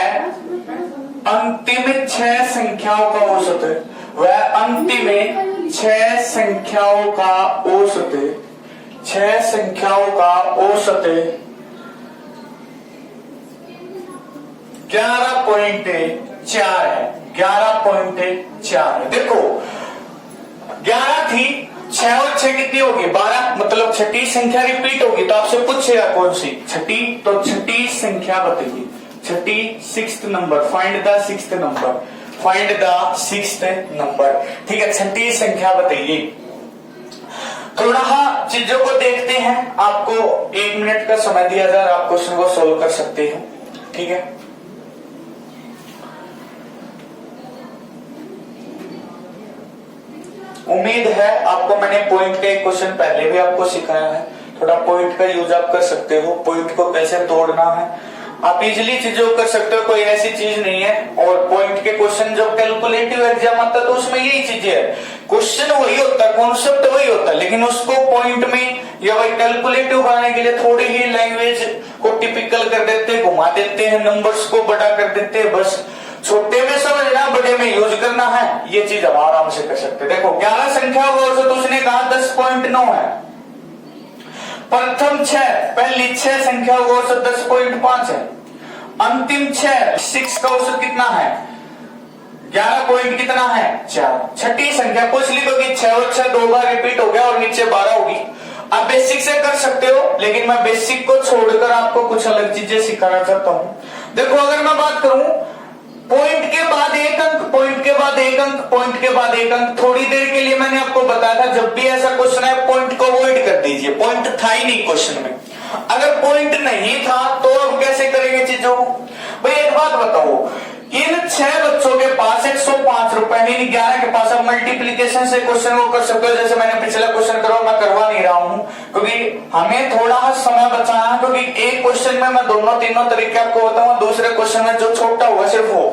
अंतिम 6 संख्याओं का औसत, वह अंतिम 6 संख्याओं का औसत, 6 संख्याओं का औसत 11.4 है, 11.4 है। देखो 11 थी, 6 और 6 कितनी होगी 12, मतलब छठी संख्या रिपीट होगी, तो आपसे पूछेगा कौन सी छठी, तो छठी संख्या बताइए, छठी 6th number, find the 6th number, find the 6th number. ठीक है, छठी संख्या बताइए। थोड़ा चीजों को देखते हैं, आपको 1 मिनट का समय दिया जाए, आप क्वेश्चन को सोल्व कर सकते हैं। ठीक है, उम्मीद है आपको मैंने पॉइंट के क्वेश्चन पहले भी आपको सिखाया है, थोड़ा पॉइंट का यूज आप कर सकते हो, पॉइंट को कैसे तोड़ना है आप इजीली चीजों कर सकते हो, कोई ऐसी चीज नहीं है। और पॉइंट के क्वेश्चन जब कैलकुलेटिव एग्जाम आता है तो उसमें यही चीजें है, क्वेश्चन वही होता है, कॉन्सेप्ट वही होता है, लेकिन उसको पॉइंट में या वही कैलकुलेटिव बनाने के लिए थोड़ी ही लैंग्वेज को टिपिकल कर देते हैं, घुमा देते हैं, नंबर्स को बड़ा कर देते हैं, बस छोटे में समझना बड़े में यूज करना है, ये चीज हम आराम से कर सकते हैं। देखो 11 संख्या का औसत उसने कहा 10.9 है, प्रथम 6 पहली 6 संख्या का औसत 10.5 है, अंतिम 6 का औसत कितना है 11 पॉइंट कितना है 4। छठी संख्या पूछ ली क्योंकि 6 और 6 दो बार रिपीट हो गया और नीचे 12 होगी। आप बेसिक से कर सकते हो, लेकिन मैं बेसिक को छोड़कर आपको कुछ अलग चीजें सिखाना चाहता हूं। देखो अगर मैं बात करूं पॉइंट के बाद एक अंक, पॉइंट के बाद एक अंक, पॉइंट के बाद एक अंक, थोड़ी देर के लिए मैंने आपको बताया था जब भी ऐसा क्वेश्चन है पॉइंट को अवॉइड कर दीजिए, पॉइंट था ही नहीं क्वेश्चन में। अगर पॉइंट नहीं था तो अब कैसे करेंगे चीजों को। भाई एक बात बताओ, इन 6 बच्चों के पास 105 रुपए, इन 11 के पास, अब मल्टीप्लीकेशन से क्वेश्चन को कर सकते हो, जैसे मैंने पिछला क्वेश्चन करा मैं करवा नहीं रहा हूं क्योंकि हमें थोड़ा समय बचाना है, क्योंकि एक क्वेश्चन में मैं दोनों तीनों तरीके आपको बताऊंगा, दूसरे क्वेश्चन में जो छोटा होगा सिर्फ वो।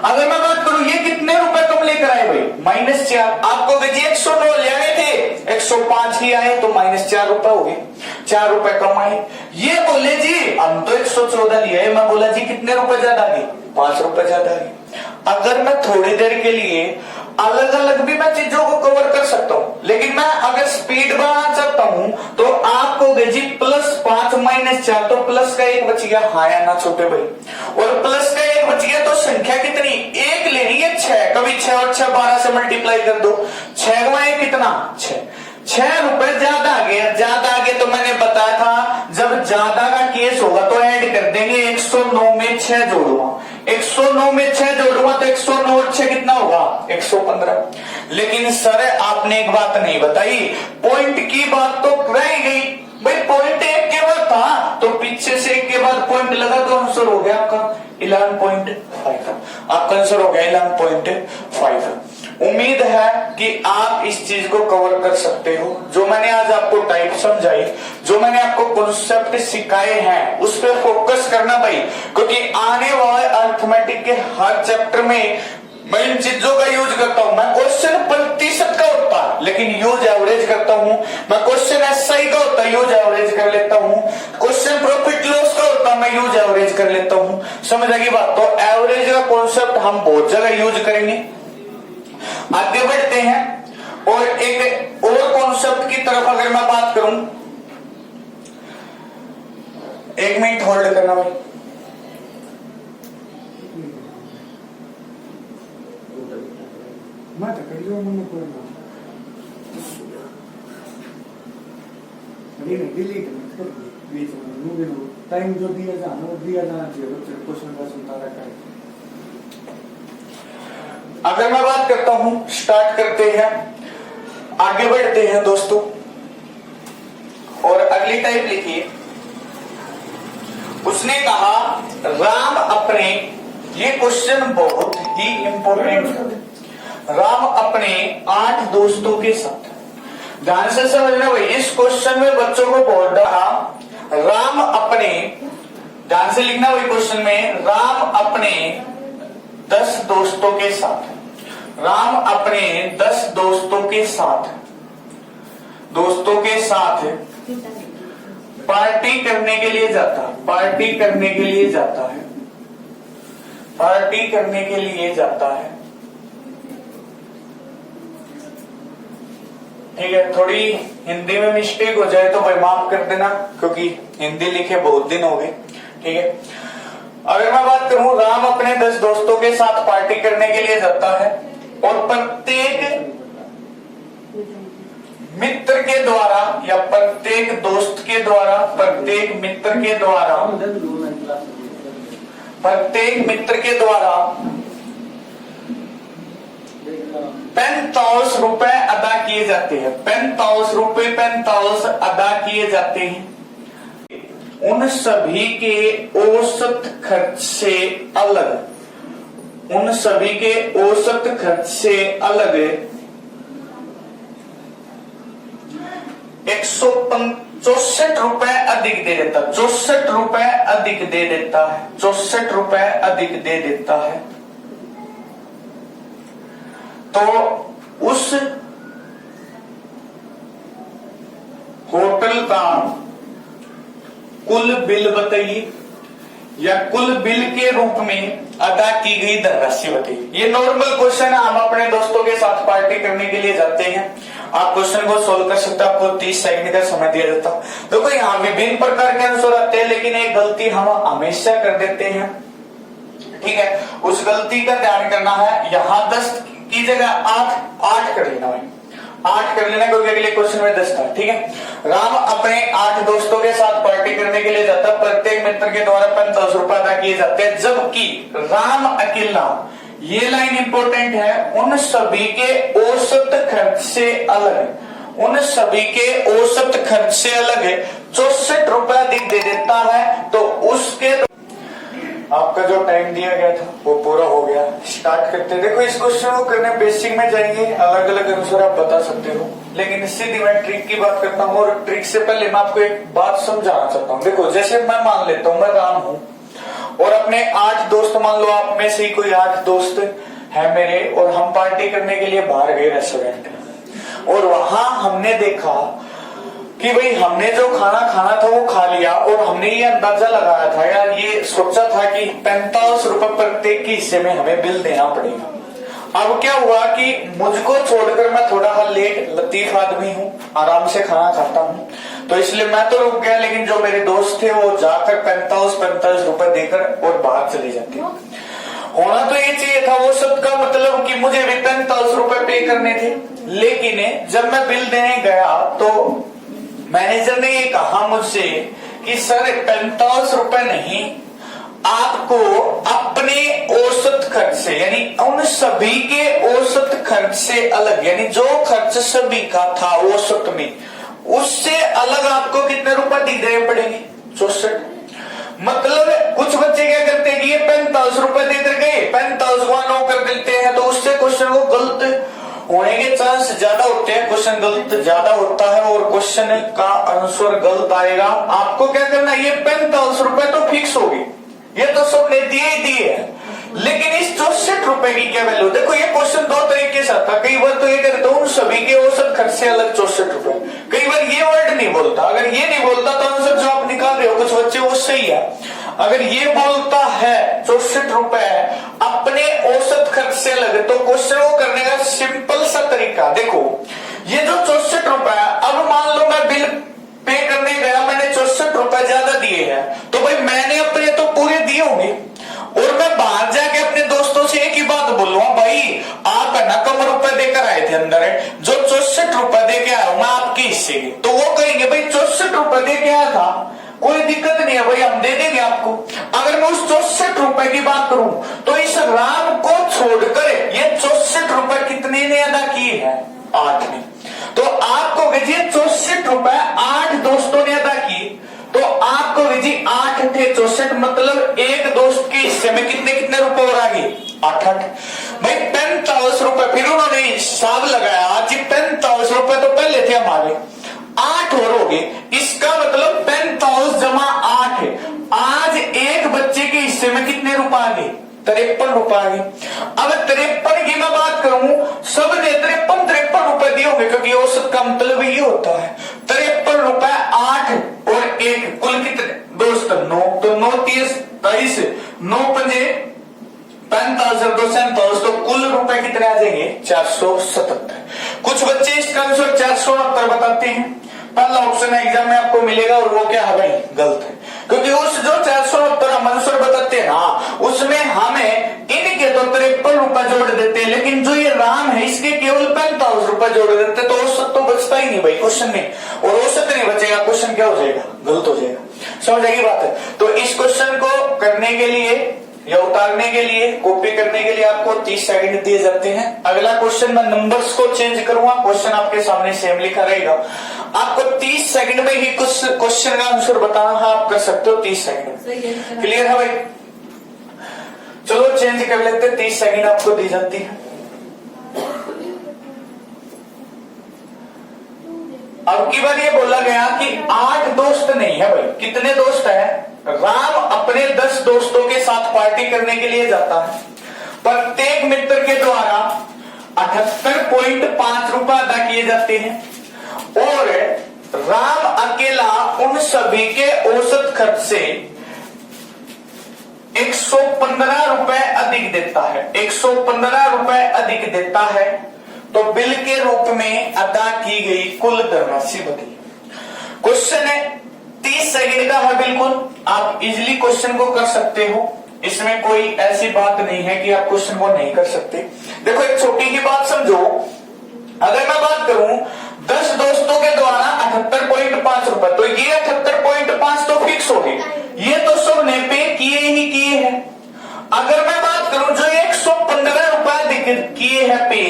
अगर मैं बात करूं ये कितने रुपए कम लेकर आए भाई -4, आपको जी 109 ले आए थे 105 ही आए तो -4 रुपए हो गए, 4 रुपए कम आए। ये बोले जी हम तो 114 लिए, मैं बोला जी कितने रुपए ज्यादा आ गए 5 रुपए ज्यादा आ गए। अगर मैं थोड़ी देर के लिए अलग अलग भी मैं चीजों को कवर कर सकता हूं, लेकिन मैं अगर स्पीड बढ़ाना चाहता हूं तो आपको जी +5 -4, तो प्लस का 1 बच गया, हाँ या ना छोटे भाई, और प्लस का 1 बच गया तो संख्या कितनी 1 लेनी है 6, कभी 6 और 6 12 से मल्टीप्लाई कर दो, 6 में कितना 6 रुपए ज्यादा आ गया, ज्यादा आ गया तो मैंने बताया था जब ज्यादा का केस होगा तो ऐड कर देंगे, 109 में 6 जोड़ूंगा, 109 में 6 जोड़ूंगा तो 109 और 6 कितना होगा 115। लेकिन सर आपने एक बात नहीं बताई, पॉइंट की बात तो रह गई भाई, पॉइंट 1 के बाद था तो पीछे से 1 के बाद पॉइंट लगा तो आंसर हो गया आपका 11.5, आपका आंसर हो गया 11.5। उम्मीद है कि आप इस चीज को कवर कर सकते हो, जो मैंने आज आपको टाइप समझाई, जो मैंने आपको कॉन्सेप्ट सिखाए हैं उस पर फोकस करना भाई, क्योंकि आने वाले अर्थमेटिक के हर चैप्टर में मैं इन चीजों का यूज करता हूं। मैं क्वेश्चन प्रतिशत का होता है लेकिन यूज एवरेज करता हूं, मैं क्वेश्चन एसआई का होता है यूज एवरेज कर लेता हूं, क्वेश्चन प्रॉफिट लॉस का होता है मैं यूज एवरेज कर लेता हूं। समझ आएगी बात, तो एवरेज का कॉन्सेप्ट हम बहुत जगह यूज करेंगे। आगे बढ़ते हैं और एक और कॉन्सेप्ट की तरफ अगर मैं बात करूं, 1 मिनट होल्ड करना भाई। टाइम जो दिया जाना वो दिया जाना चाहिए, क्वेश्चन का सुनता रखा है। अगर मैं बात करता हूं, स्टार्ट करते हैं, आगे बढ़ते हैं दोस्तों। और अगली टाइप लिखिए, उसने कहा राम अपने, ये क्वेश्चन बहुत ही इंपॉर्टेंट है, राम अपने 8 दोस्तों के साथ, ध्यान से समझना भाई, इस क्वेश्चन में बच्चों को बोल रहा राम अपने, ध्यान से लिखना भाई क्वेश्चन में, राम अपने 10 दोस्तों के साथ, राम अपने 10 दोस्तों के साथ पार्टी करने के लिए जाता है, पार्टी करने के लिए जाता है, पार्टी करने के लिए जाता है। ठीक है, थोड़ी हिंदी में मिस्टेक हो जाए तो भाई माफ कर देना, क्योंकि हिंदी लिखे बहुत दिन हो गए। ठीक है, अगर मैं बात करूं, राम अपने 10 दोस्तों के साथ पार्टी करने के लिए जाता है और प्रत्येक मित्र के द्वारा या प्रत्येक दोस्त के द्वारा, प्रत्येक मित्र के द्वारा, प्रत्येक मित्र के द्वारा 45 रुपए अदा किए जाते हैं, 45 रुपए 45 अदा किए जाते हैं। उन सभी के औसत खर्च से अलग, उन सभी के औसत खर्च से अलग 164 रुपए अधिक दे देता, 64 रुपए अधिक दे देता है, 64 रुपए अधिक दे देता है। तो उस होटल का कुल बिल बताइए, या कुल बिल के रूप में अदा की गई धनराशि बताइए। ये नॉर्मल क्वेश्चन है, हम अपने दोस्तों के साथ पार्टी करने के लिए जाते हैं, आप क्वेश्चन को सोल्व कर सकते हो, आपको 30 सेकंड का समय दिया जाता है। देखो यहाँ विभिन्न प्रकार के आंसर आते हैं, लेकिन एक गलती हम हमेशा कर देते हैं। ठीक है, उस गलती का ध्यान करना है, यहाँ 10 की जगह 8 कर लेना भाई, 8 कर लेना, क्योंकि अगले क्वेश्चन में 10 था। ठीक है, राम अपने 8 दोस्तों के साथ पार्टी करने के लिए जाता, प्रत्येक मित्र के द्वारा 45 रुपए अदा किए जाते हैं, जबकि राम अकेला, ये लाइन इंपॉर्टेंट है, उन सभी के औसत खर्च से अलग, उन सभी के औसत खर्च से अलग 64 रुपए अधिक दे देता है। तो उसके आपका जो टाइम दिया गया था वो पूरा हो गया, स्टार्ट करते। देखो इस क्वेश्चन को करने बेसिक में जाएंगे, अलग अलग आंसर आप बता सकते हो, लेकिन सीधी मैं ट्रिक की बात करता हूँ। और ट्रिक से पहले मैं आपको एक बात समझाना चाहता हूँ। देखो जैसे मैं मान लेता हूँ मैं राम हूँ और अपने 8 दोस्त, मान लो आप में से ही कोई 8 दोस्त है मेरे, और हम पार्टी करने के लिए बाहर गए रेस्टोरेंट, और वहां हमने देखा कि भाई हमने जो खाना खाना था वो खा लिया, और हमने ये अंदाजा लगाया था, यार ये सोचा था कि 45 रुपए प्रत्येक के हिस्से में हमें बिल देना पड़ेगा। अब क्या हुआ कि मुझको छोड़कर, मैं थोड़ा लेट लतीफ आदमी हूँ, आराम से खाना खाता हूँ, तो इसलिए मैं तो रुक गया, लेकिन जो मेरे दोस्त थे वो जाकर 45 रुपए देकर और बाहर चले जाते। होना तो ये चाहिए था वो सबका मतलब कि मुझे भी 45 रुपए पे करने थे, लेकिन जब मैं बिल देने गया तो मैनेजर ने ये कहा मुझसे कि सर 45 रुपए नहीं, आपको अपने औसत खर्च से, यानी उन सभी के औसत खर्च से अलग, यानी जो खर्च सभी का था औसत में, उससे अलग आपको कितने रुपए देने पड़ेंगे, 64। मतलब कुछ बच्चे क्या करते हैं कि ये 45 रुपए देकर गए, 45 को 9 कर देते हैं, तो उससे क्वेश्चन को गलत होने के चांस ज्यादा होते हैं, क्वेश्चन गलत ज्यादा होता है और क्वेश्चन का आंसर गलत आएगा। आपको क्या करना है, ये 45 रुपए तो फिक्स होगी, ये तो सबने दिए ही दिए है, लेकिन इस 64 रुपए की क्या वैल्यू। देखो ये क्वेश्चन 2 तरीके से आता, कई बार तो ये कहते तो उन सभी के औसत खर्च से अलग 64 रुपए, कई बार ये वर्ड नहीं बोलता, अगर ये नहीं बोलता तो आंसर जो आप निकाल रहे हो, कुछ बच्चे वो सही है। अगर ये बोलता है 64 रुपए अपने औसत खर्च से अलग, तो क्वेश्चन को करने का सिंपल सा तरीका देखो, ये जो 64 रुपए, अब मान लो मैं बिल पे करने गया, मैंने 64 रुपए ज्यादा दिए हैं, तो भाई मैंने अपने तो पूरे दिए होंगे, और मैं बाहर जाके अपने दोस्तों से एक ही बात बोलूंगा, भाई आप है ना कम रुपए देकर आए थे अंदर, जो 64 रुपए दे के आया हूं मैं आपके हिस्से के, तो वो कहेंगे भाई 64 रुपए दे के आया था, कोई दिक्कत नहीं है भाई, हम दे देंगे आपको। अगर मैं उस 64 रुपए की बात करूं, तो इस राम को छोड़कर ये 64 रुपए कितने ने अदा किए हैं? 8 ने। तो आपको विजय 64 रुपए 8 दोस्तों ने अदा किए, तो आपको विजय 8 थे 64, मतलब एक दोस्त के हिस्से में कितने कितने रुपए और आ गए? 8 भाई 45 रुपए। फिर उन्होंने हिसाब लगाया जी 45 रुपए तो पहले थे हमारे, 8 और हो गए, इसका मतलब 45 जमा 8 है। आज एक बच्चे के हिस्से में कितने रुपए आ गए? 53 रुपए आ गए। अब 53 की मैं बात करूं, सबने 53 रुपए दिए होंगे, क्योंकि औसत का मतलब ये होता है 53 रुपए 8 और 1 कुल कितने दोस्त? 9। तो 9 30 23, 9 पंजे 45 2 47, तो कुल रुपए कितने आ जाएंगे? 477। कुछ बच्चे इसका आंसर 469 बताते हैं, पहला ऑप्शन एग्जाम में आपको मिलेगा, और वो क्या है भाई? गलत है, क्योंकि उस जो 469 हम आंसर बताते हैं ना, उसमें हमें इनके तो 53 रुपए जोड़ देते हैं, लेकिन जो ये राम है इसके केवल 45 रुपए जोड़ देते, तो औसत तो बचता ही नहीं भाई क्वेश्चन में, और औसत नहीं बचेगा, क्वेश्चन क्या हो जाएगा? गलत हो जाएगा। समझ आएगी बात है? तो इस क्वेश्चन को करने के लिए या उतारने के लिए, कॉपी करने के लिए आपको 30 सेकंड दिए जाते हैं। अगला क्वेश्चन मैं नंबर्स को चेंज करूंगा, क्वेश्चन आपके सामने सेम लिखा रहेगा, आपको 30 सेकंड में ही कुछ क्वेश्चन का आंसर बताना है, आप कर सकते हो 30 सेकंड। क्लियर है भाई? चलो चेंज कर लेते हैं, 30 सेकंड आपको दी जाती है। अब की बार ये बोला गया कि 8 दोस्त नहीं है भाई, कितने दोस्त है? राम अपने 10 दोस्तों के साथ पार्टी करने के लिए जाता है, प्रत्येक मित्र के द्वारा 78.5 रुपए अदा किए जाते हैं, और राम अकेला उन सभी के औसत खर्च से 115 रुपए अधिक देता है, 115 रुपए अधिक देता है, तो बिल के रूप में अदा की गई कुल धनराशि बताइए। क्वेश्चन है 30 सेकंड का है, बिल्कुल आप इजीली क्वेश्चन को कर सकते हो, इसमें कोई ऐसी बात नहीं है कि आप क्वेश्चन को नहीं कर सकते। देखो एक छोटी सी बात समझो, अगर मैं बात करूं 10 दोस्तों के द्वारा 78.5 रुपए, तो ये 78.5 तो फिक्स हो गए, ये तो सबने पे किए ही किए हैं। अगर मैं बात करूं जो 115 रुपए किए हैं पे,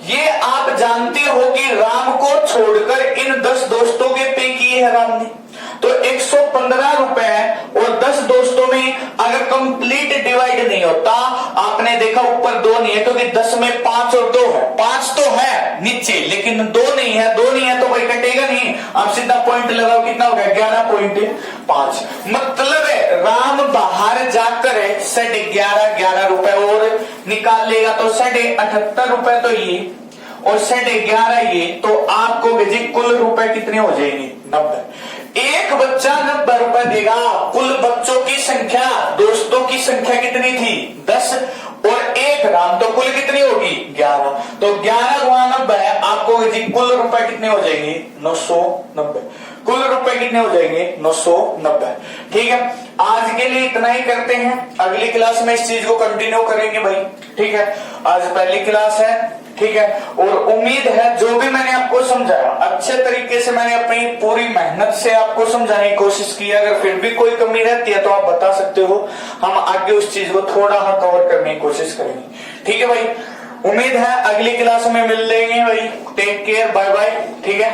ये आप जानते हो कि राम को छोड़कर इन 10 दोस्तों के पे किए हैं राम ने, तो 115 रुपए और 10 दोस्तों में अगर कंप्लीट डिवाइड नहीं होता, आपने देखा ऊपर 2 नहीं है, क्योंकि 10 में 5 और 2 है, 5 तो है नीचे, लेकिन 2 नहीं है, 2 नहीं है तो भाई कटेगा नहीं, आप सीधा पॉइंट लगाओ, कितना हो गया? 11.5। मतलब है राम बाहर जाकर 11.5 रुपए और निकाल लेगा, तो 78.5 रुपए तो ये और 11.5 ये, तो आपको कुल रुपए कितने हो जाएंगे? 90। एक बच्चा 90 रुपए देगा, कुल बच्चों की संख्या, दोस्तों की संख्या कितनी थी? 10, और एक राम, तो कुल कितनी होगी? 11। तो 11 गुणा 90 आपको कुल रुपए कितने हो जाएंगे? 990। कुल रुपए कितने हो जाएंगे? 990। ठीक है, आज के लिए इतना ही करते हैं, अगली क्लास में इस चीज को कंटिन्यू करेंगे भाई। ठीक है, आज पहली क्लास है, ठीक है, और उम्मीद है जो भी मैंने आपको समझाया अच्छे तरीके से मैंने अपनी पूरी मेहनत से आपको समझाने की कोशिश की। अगर फिर भी कोई कमी रहती है तो आप बता सकते हो, हम आगे उस चीज को थोड़ा कवर करने की कोशिश करेंगे। ठीक है भाई, उम्मीद है अगली क्लास में मिल लेंगे भाई। Take care, bye bye. ठीक है।